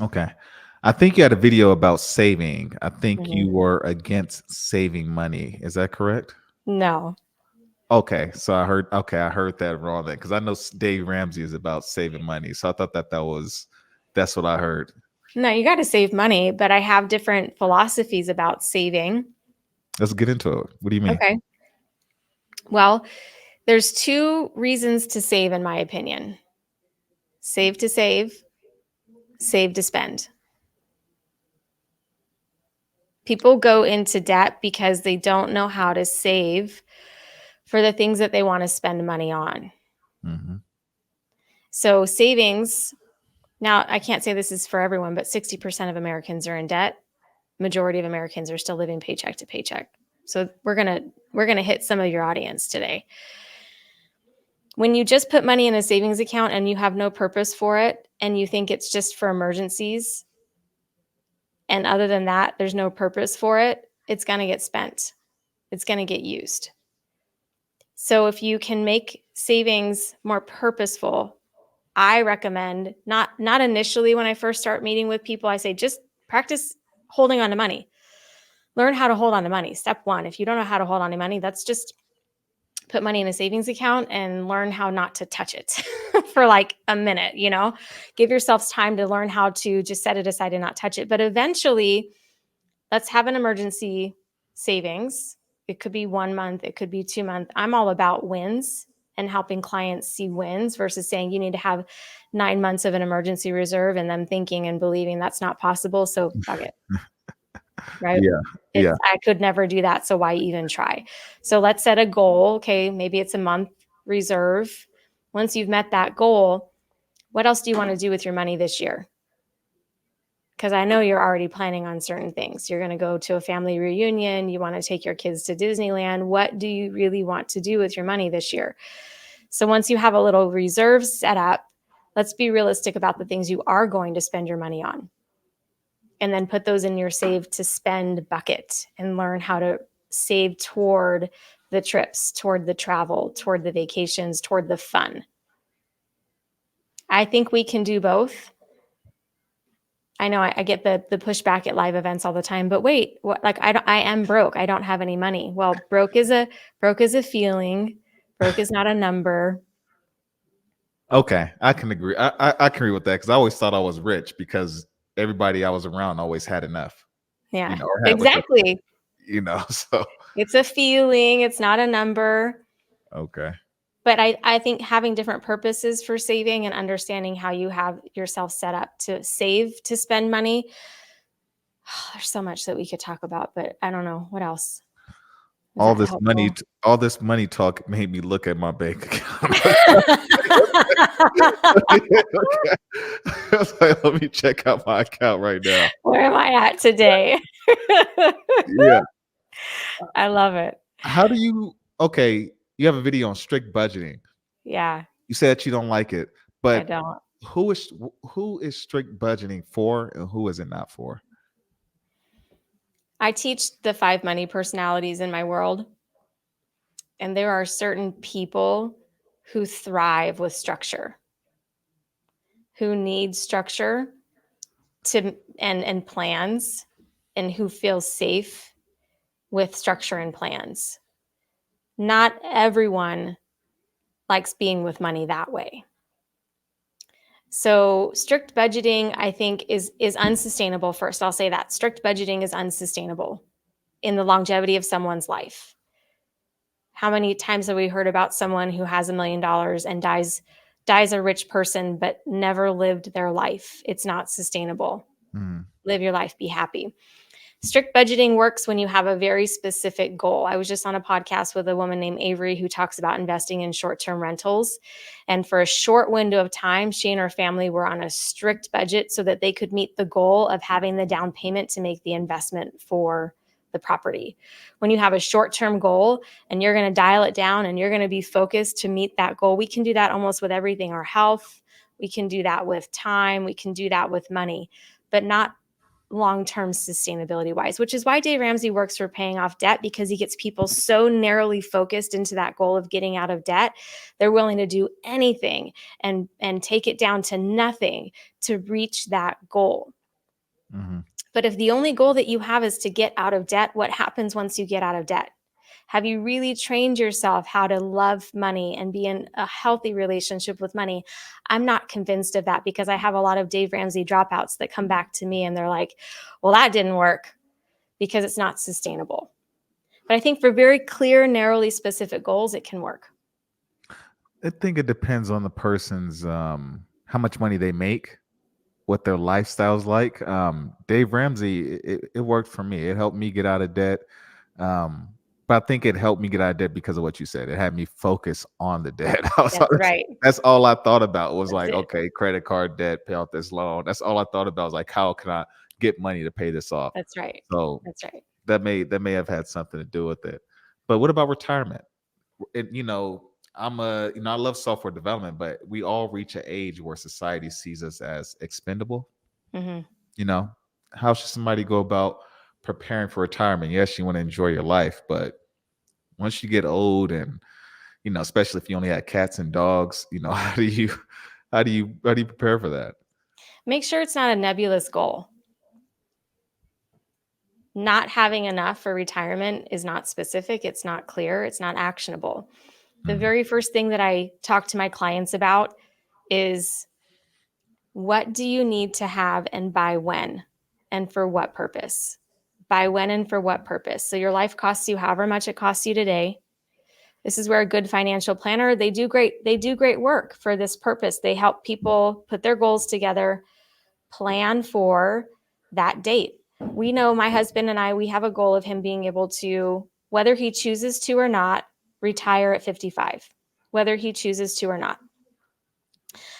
Okay, I think you had a video about saving. I think Mhm. you were against saving money. Is that correct? No, Okay, so I heard that wrong then because I know Dave Ramsey is about saving money. So I thought that's what I heard. no, you got to save money, but I have different philosophies about saving. Let's get into it. What do you mean? Okay. Well, there's two reasons to save, in my opinion: save to save, save to spend. People go into debt because they don't know how to save for the things that they want to spend money on. Hmm. So, savings, now I can't say this is for everyone, but 60% of Americans are in debt. Majority of Americans are still living paycheck to paycheck. So, we're going to hit some of your audience today. When you just put money in a savings account and you have no purpose for it and you think it's just for emergencies, and other than that there's no purpose for it, it's going to get spent. It's going to get used. So if you can make savings more purposeful, I recommend not initially when I first start meeting with people, I say just practice holding on to money. Learn how to hold on to money. Step 1, if you don't know how to hold on to money, that's just put money in a savings account and learn how not to touch it for like a minute, Give yourself time to learn how to just set it aside and not touch it. But eventually, let's have an emergency savings. It could be 1 month, it could be 2 months. I'm all about wins and helping clients see wins versus saying you need to have 9 months of an emergency reserve and them thinking and believing that's not possible. So fuck it, right? Yeah, yeah. I could never do that. So why even try? So let's set a goal. Okay, maybe it's a month reserve. Once you've met that goal, what else do you want to do with your money this year? because I know you're already planning on certain things. You're going to go to a family reunion. You want to take your kids to Disneyland. What do you really want to do with your money this year? So once you have a little reserve set up, let's be realistic about the things you are going to spend your money on. And then put those in your save to spend bucket and learn how to save toward the trips, toward the travel, toward the vacations, toward the fun. I think we can do both. I know I get the pushback at live events all the time, but wait, what, like I am broke. I don't have any money. Well, broke is a feeling. Broke is not a number. Okay, I can agree. I can agree with that because I always thought I was rich because everybody I was around always had enough, Yeah, or had what exactly. so It's a feeling. It's not a number. okay. But I think having different purposes for saving and understanding how you have yourself set up to save to spend money. There's so much that we could talk about, but I don't know what else. Is All that this money, helpful? all this money talk made me look at my bank account. Okay. I was like, let me check out my account right now. Where am I at today? Yeah. I love it. How do you? Okay, you have a video on strict budgeting. Yeah, You said you don't like it, I but don't. who is strict budgeting for, and who is it not for? I teach the 5 money personalities in my world, and there are certain people who thrive with structure, who need structure to and plans, and who feel safe with structure and plans. Not everyone likes being with money that way. So strict budgeting, I think, is unsustainable. First, I'll say that strict budgeting is unsustainable in the longevity of someone's life. How many times have we heard about someone who has $1 million and dies a rich person but never lived their life? It's not sustainable. Mm. Live your life, be happy. Strict budgeting works when you have a very specific goal. I was just on a podcast with a woman named Avery who talks about investing in short-term rentals. And for a short window of time, she and her family were on a strict budget so that they could meet the goal of having the down payment to make the investment for the property. When you have a short-term goal and you're going to dial it down and you're going to be focused to meet that goal, we can do that almost with everything. Our health, we can do that with time, we can do that with money, but not long-term sustainability wise, which is why Dave Ramsey works for paying off debt, because he gets people so narrowly focused into that goal of getting out of debt. They're willing to do anything and take it down to nothing to reach that goal. Mm-hmm. But if the only goal that you have is to get out of debt, what happens once you get out of debt? Have you really trained yourself how to love money and be in a healthy relationship with money? I'm not convinced of that, because I have a lot of Dave Ramsey dropouts that come back to me and they're like, well, that didn't work because it's not sustainable. But I think for very clear, narrowly specific goals, it can work. I think it depends on the person's how much money they make, what their lifestyle's like. Dave Ramsey, it worked for me. It helped me get out of debt. But I think it helped me get out of debt because of what you said. It had me focus on the debt. That's right. That's all I thought about was That's like, it. okay, credit card debt, pay off this loan. That's all I thought about was like, how can I get money to pay this off? That's right. So That's right. that may have had something to do with it. But what about retirement? I love software development, but we all reach an age where society sees us as expendable. Mm-hmm. You know, how should somebody go about preparing for retirement? Yes, you want to enjoy your life, but once you get old and especially if you only had cats and dogs, how do you prepare for that? Make sure it's not a nebulous goal. Not having enough for retirement is not specific, it's not clear, it's not actionable. The Mm, very first thing that I talk to my clients about is, what do you need to have and by when and for what purpose? By when and for what purpose? So your life costs you however much it costs you today. This is where a good financial planner, they do great work for this purpose. They help people put their goals together, plan for that date. We know, my husband and I, we have a goal of him being able to, whether he chooses to or not, retire at 55, whether he chooses to or not.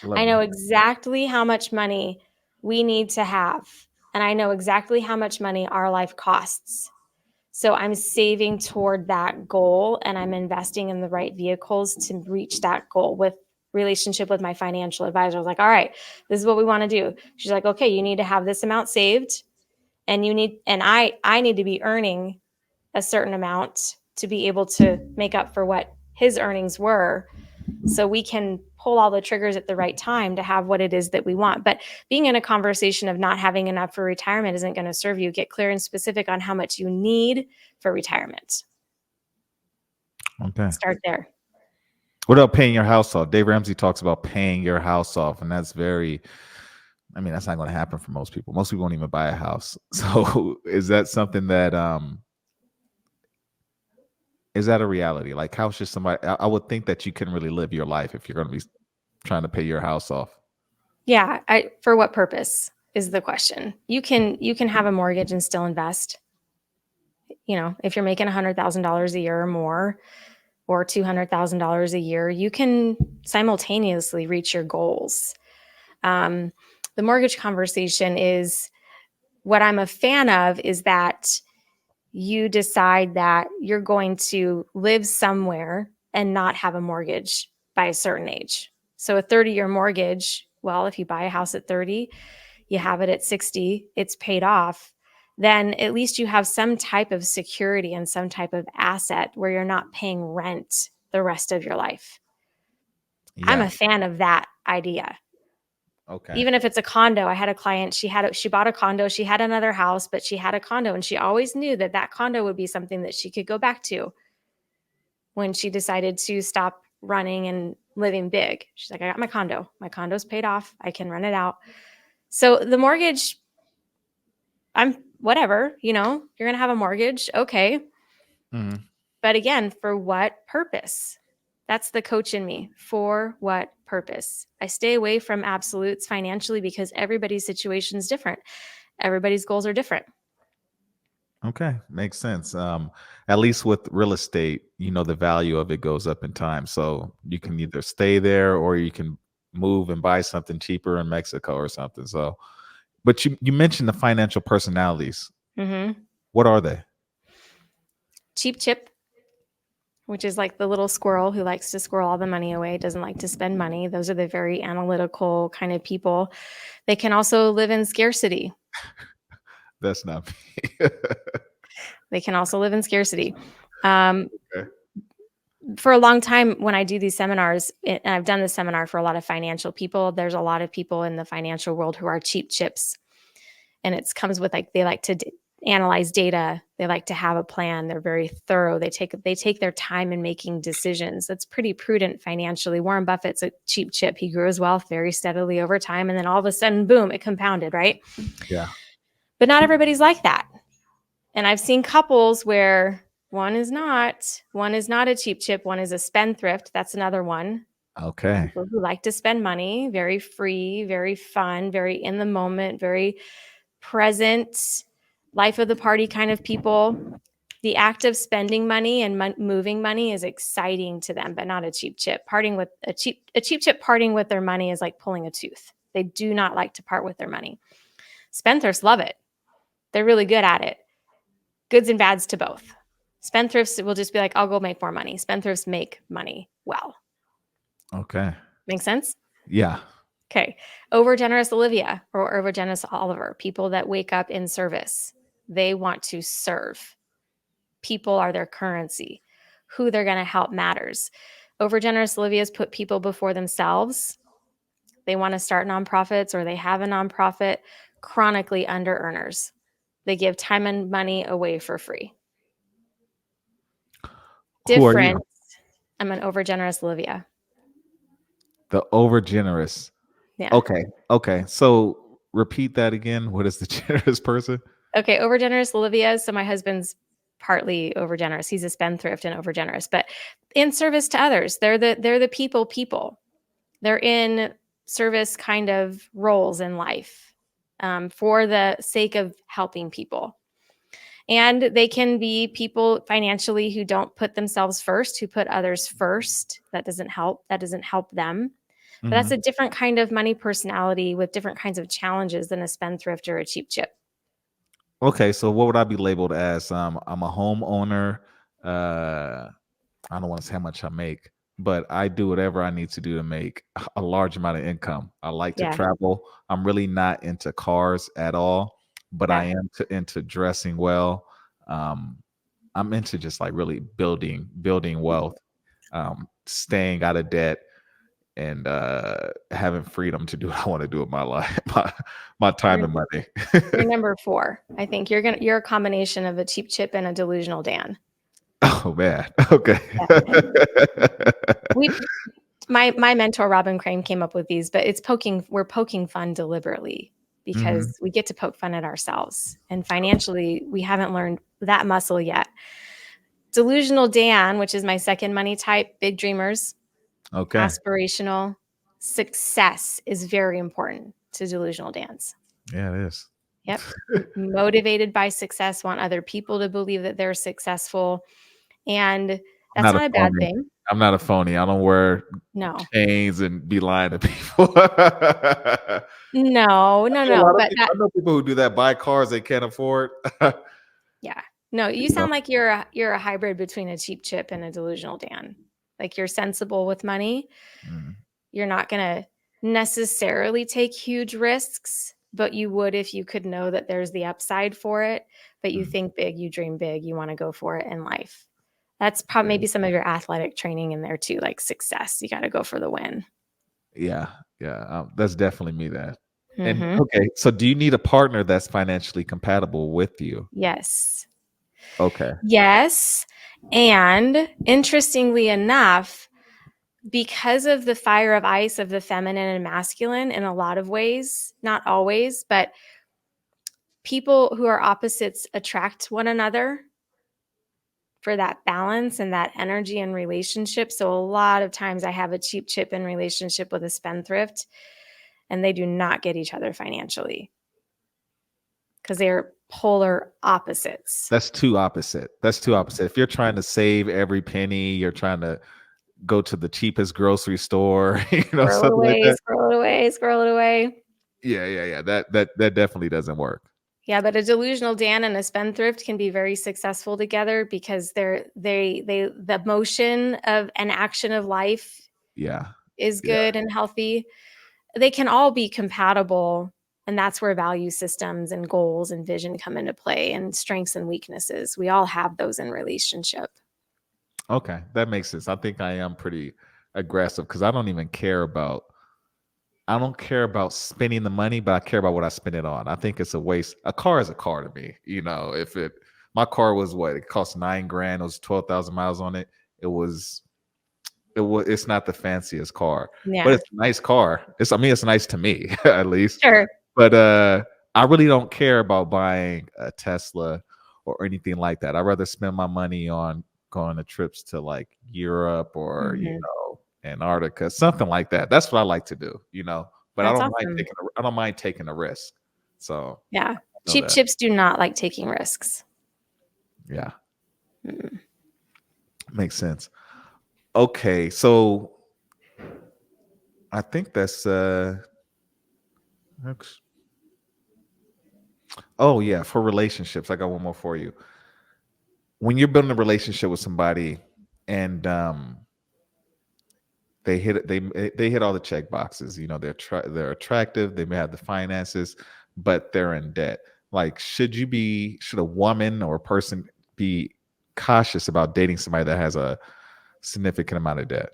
I love know that. exactly how much money we need to have and I know exactly how much money our life costs. So I'm saving toward that goal, and I'm investing in the right vehicles to reach that goal. With relationship with my financial advisor, I was like, all right, this is what we want to do. She's like, okay, you need to have this amount saved, and I need to be earning a certain amount to be able to make up for what his earnings were, so we can pull all the triggers at the right time to have what it is that we want. But being in a conversation of not having enough for retirement isn't going to serve you. Get clear and specific on how much you need for retirement. Okay. Start there. What about paying your house off? Dave Ramsey talks about paying your house off, and that's that's not going to happen for most people. Most people won't even buy a house. So is that something that is that a reality? Like, how should somebody? I would think that you can really live your life if you're going to be trying to pay your house off. Yeah, for what purpose is the question. You can have a mortgage and still invest. If you're making $100,000 a year or more, or $200,000 a year, you can simultaneously reach your goals. The mortgage conversation is what I'm a fan of, is that you decide that you're going to live somewhere and not have a mortgage by a certain age. So a 30-year mortgage, well, if you buy a house at 30, you have it at 60, it's paid off, then at least you have some type of security and some type of asset where you're not paying rent the rest of your life. I'm Yeah. a fan of that idea. Okay. Even if it's a condo. I had a client, she bought a condo, she had another house, but she had a condo, and she always knew that that condo would be something that she could go back to when she decided to stop running and living big. She's like, I got my condo. My condo's paid off. I can rent it out. So the mortgage, I'm whatever, you're going to have a mortgage. Okay. Mhm. But again, for what purpose? That's the coach in me. For what purpose? I stay away from absolutes financially because everybody's situation is different. Everybody's goals are different. Okay, makes sense. At least with real estate, the value of it goes up in time. So you can either stay there or you can move and buy something cheaper in Mexico or something. So, but you mentioned the financial personalities. Mm-hmm. What are they? Cheap chip, which is like the little squirrel who likes to squirrel all the money away, doesn't like to spend money. Those are the very analytical kind of people. They can also live in scarcity. That's not me. They can also live in scarcity. Um, Okay. for a long time, when I do these seminars, and I've done this seminar for a lot of financial people, there's a lot of people in the financial world who are cheap chips. And it comes with they like to analyze data. They like to have a plan. They're very thorough. They take their time in making decisions. That's pretty prudent financially. Warren Buffett's a cheap chip. He grew his wealth very steadily over time. And then all of a sudden, boom, it compounded, right? Yeah. But not everybody's like that. And I've seen couples where one is not a cheap chip. One is a spendthrift. That's another one. Okay. People who like to spend money, very free, very fun, very in the moment, very present, life of the party kind of people. The act of spending money and moving money is exciting to them, but not a cheap chip. Parting with a cheap chip parting with their money is like pulling a tooth. They do not like to part with their money. Spendthrifts love it. They're really good at it. Goods and bads to both. Spendthrifts will just be like, I'll go make more money. Spendthrifts make money well. Okay. Make sense? Yeah. Okay. Overgenerous Olivia or overgenerous Oliver, people that wake up in service. They want to serve. People are their currency. Who they're going to help matters. Overgenerous Olivia's put people before themselves. They want to start nonprofits or they have a nonprofit. Chronically under earners. They give time and money away for free. Who are you? Different. I'm an overgenerous Olivia. The overgenerous. Yeah. Okay. Okay. So repeat that again. What is the generous person? Okay. Overgenerous Olivia. So my husband's partly overgenerous. He's a spendthrift and overgenerous, but in service to others. They're the people. They're in service kind of roles in life for the sake of helping people. And they can be people financially who don't put themselves first, who put others first. That doesn't help. That doesn't help them. But that's a different kind of money personality with different kinds of challenges than a spendthrift or a cheap chip. Okay, so what would I be labeled as? I'm a homeowner. Uh, I don't want to say how much I make, but I do whatever I need to do to make a large amount of income. I like to Yeah. travel. I'm really not into cars at all, but I Okay. am into dressing well. Um, I'm into just like really building wealth, staying out of debt, and having freedom to do what I want to do with my life, my time You're, and money. you're number 4. I think you're a combination of a cheap chip and a delusional Dan. Oh man. Okay. Yeah. We my mentor Robin Crane came up with these, but we're poking fun deliberately Mhm. because we get to poke fun at ourselves. And financially, we haven't learned that muscle yet. Delusional Dan, which is my second money type, big dreamers, Okay. aspirational, success is very important to delusional Dans. Yeah, it is. Yep. Motivated by success, want other people to believe that they're successful. And I'm that's not a not a bad phony. thing. I'm not a phony. I don't wear No. chains and be lying to people. No, no, A no. lot of But people, that I know people who do that, buy cars they can't afford. Yeah. No, you You know? sound like you're a hybrid between a cheap chip and a delusional Dan. Like you're sensible with money. Mm, You're not going to necessarily take huge risks, but you would if you could know that there's the upside for it. But you mm, think big, you dream big, you want to go for it in life. That's probably yeah. maybe some of your athletic training in there too, like success. You got to go for the win. Yeah, yeah, that's definitely me. That and Hmm. okay. So, do you need a partner that's financially compatible with you? Yes. Okay. Yes. And interestingly enough, because of the fire of ice of the feminine and masculine in a lot of ways, not always, but people who are opposites attract one another for that balance and that energy in relationship. So a lot of times I have a cheap chip in relationship with a spendthrift and they do not get each other financially because they're polar opposites. That's too opposite. That's too opposite. If you're trying to save every penny, you're trying to go to the cheapest grocery store, Squirrel it something like away, that. squirrel it away, squirrel it away. Yeah, yeah, yeah. That definitely doesn't work. Yeah, but a delusional Dan and a spendthrift can be very successful together because the motion of an action of life Yeah, is yeah. good and healthy. They can all be compatible, and that's where value systems and goals and vision come into play, and strengths and weaknesses. We all have those in relationship. Okay, that makes sense. I think I am pretty aggressive because I don't even care about. I don't care about spending the money, but I care about what I spend it on. I think it's a waste. A car is a car to me. If my car was what it cost 9 grand, it was 12,000 miles on it. It was it's not the fanciest car, but Yeah, it's a nice car. It's nice to me at least. sure. But I really don't care about buying a Tesla or anything like that. I'd rather spend my money on going to trips to like Europe or Mhm. Antarctica, something like that. That's what I like to do. But That's awesome. I don't mind taking a risk. So Yeah. I know Cheap that. chips do not like taking risks. Yeah, Mm. makes sense. Okay, so I think that's. Oh yeah, for relationships, I got one more for you. When you're building a relationship with somebody and they hit all the check boxes, they're attractive, they may have the finances, but they're in debt. Like should a woman or a person be cautious about dating somebody that has a significant amount of debt?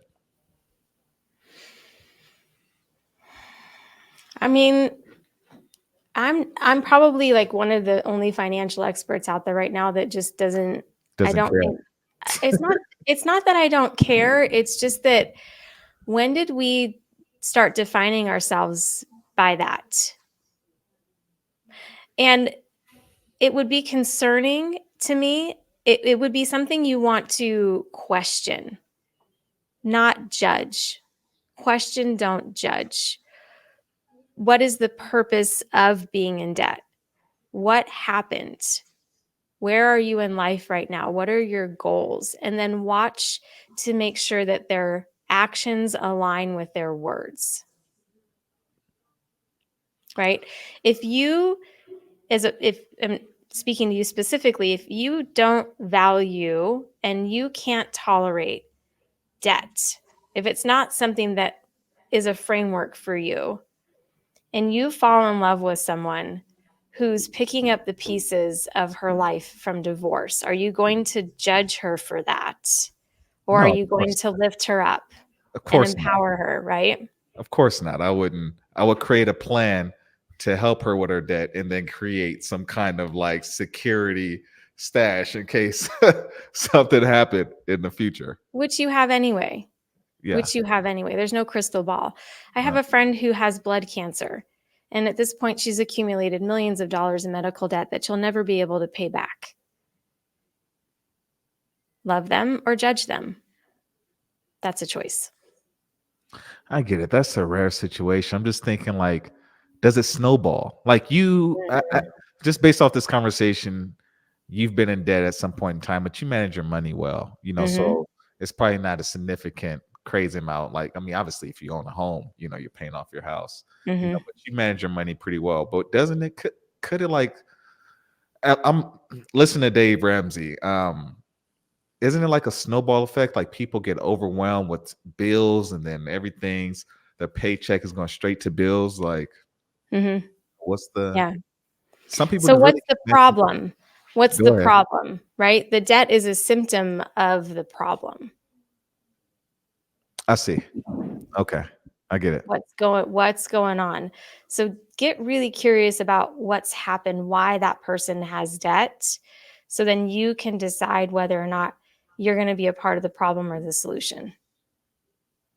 I mean, I'm probably like one of the only financial experts out there right now that just doesn't I Doesn't don't care. think it's not that I don't care, it's just that when did we start defining ourselves by that? And it would be concerning to me. It would be something you want to question, not judge. Question, don't judge. What is the purpose of being in debt? What happened? Where are you in life right now? What are your goals? And then watch to make sure that their actions align with their words, right? If you, as a, if speaking to you specifically, if you don't value and you can't tolerate debt, if it's not something that is a framework for you, and you fall in love with someone who's picking up the pieces of her life from divorce, are you going to judge her for that? Or are No, of you going course, to lift her up of and course not. empower her, right? Of course not. I wouldn't. I would create a plan to help her with her debt and then create some kind of like security stash in case something happened in the future. Which you have anyway. Yeah. Which you have anyway. There's no crystal ball. I have Uh, a friend who has blood cancer. And at this point, she's accumulated millions of dollars in medical debt that she'll never be able to pay back. Love them or judge them. That's a choice. I get it. That's a rare situation. I'm just thinking like, does it snowball? Like just based off this conversation, you've been in debt at some point in time, but you manage your money well, Mm-hmm. so it's probably not a significant crazy amount. Like, I mean, obviously if you own a home, you're paying off your house, Mm-hmm. but you manage your money pretty well. But doesn't it could it like I'm listening to Dave Ramsey. Isn't it like a snowball effect? Like people get overwhelmed with bills and then their paycheck is going straight to bills. Like, Mm-hmm. what's the Yeah. some people So just what's really the can't mention. problem? What's the Go ahead. problem, right? The debt is a symptom of the problem. I see. Okay. I get it. What's going on? So get really curious about what's happened, why that person has debt. So then you can decide whether or not you're going to be a part of the problem or the solution.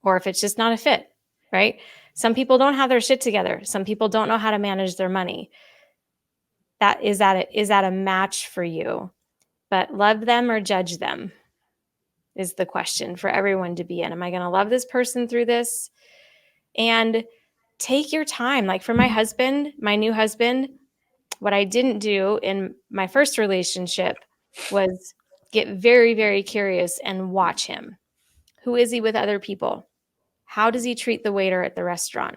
Or if it's just not a fit, right? Some people don't have their shit together. Some people don't know how to manage their money. Is that a match for you? But love them or judge them is the question for everyone to be in. Am I going to love this person through this? And take your time. Like for my husband, my new husband, what I didn't do in my first relationship was get very, very curious and watch him. Who is he with other people? How does he treat the waiter at the restaurant?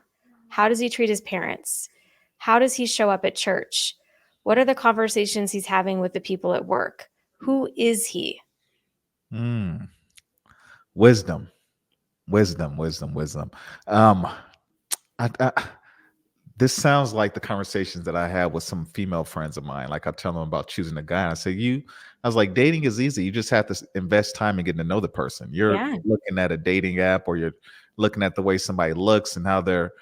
How does he treat his parents? How does he show up at church? What are the conversations he's having with the people at work? Who is he? Mm. Wisdom, wisdom. Um, I this sounds like the conversations that I had with some female friends of mine. Like I tell them about choosing a guy. I say, I was like, dating is easy. You just have to invest time in getting to know the person. You're Yeah. looking at a dating app or you're looking at the way somebody looks and how they're,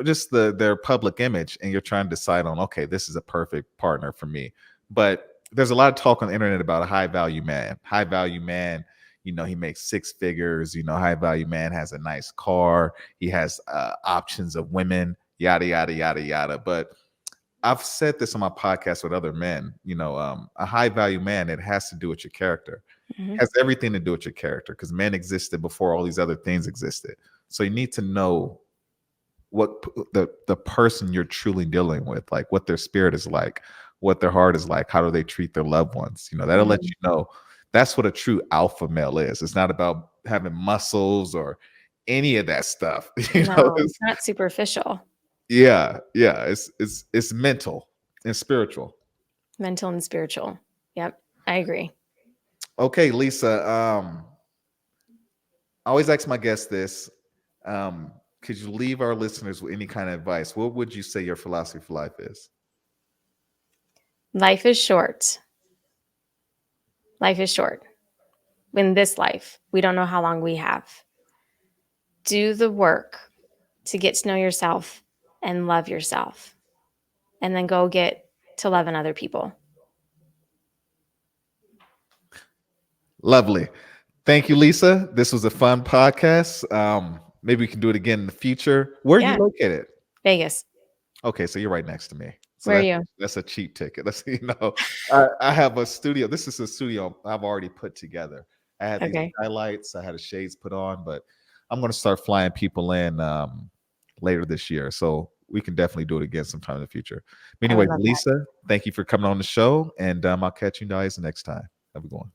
just their public image. And you're trying to decide on, okay, this is a perfect partner for me. But there's a lot of talk on the internet about a high value man. High value man, he makes six figures, high value man has a nice car. He has options of women, yada yada yada yada. But I've said this on my podcast with other men. A high value man, it has to do with your character. Mhm. It has everything to do with your character because men existed before all these other things existed. So you need to know what the person you're truly dealing with, like what their spirit is like, what their heart is like, how do they treat their loved ones. That'll let Mhm. you know. That's what a true alpha male is. It's not about having muscles or any of that stuff. No, it's not superficial, Yeah, it's mental and spiritual. mental and spiritual. Yep, I agree. Okay, Lisa. I always ask my guests this. Could you leave our listeners with any kind of advice? What would you say your philosophy for life is? Life is short. Life is short. In this life, we don't know how long we have. Do the work to get to know yourself and love yourself, and then go get to loving other people. Lovely. Thank you, Lisa. This was a fun podcast. Maybe we can do it again in the future. Where are you Yeah, located? Vegas. Okay, so you're right next to me. So Where are you? that's a cheap ticket. I have a studio. This is a studio I've already put together. I had these Okay. skylights. I had the shades put on, but I'm going to start flying people in later this year. So we can definitely do it again sometime in the future. I would Anyways, love that. Lisa, thank you for coming on the show, and I'll catch you guys next time. Have a good one.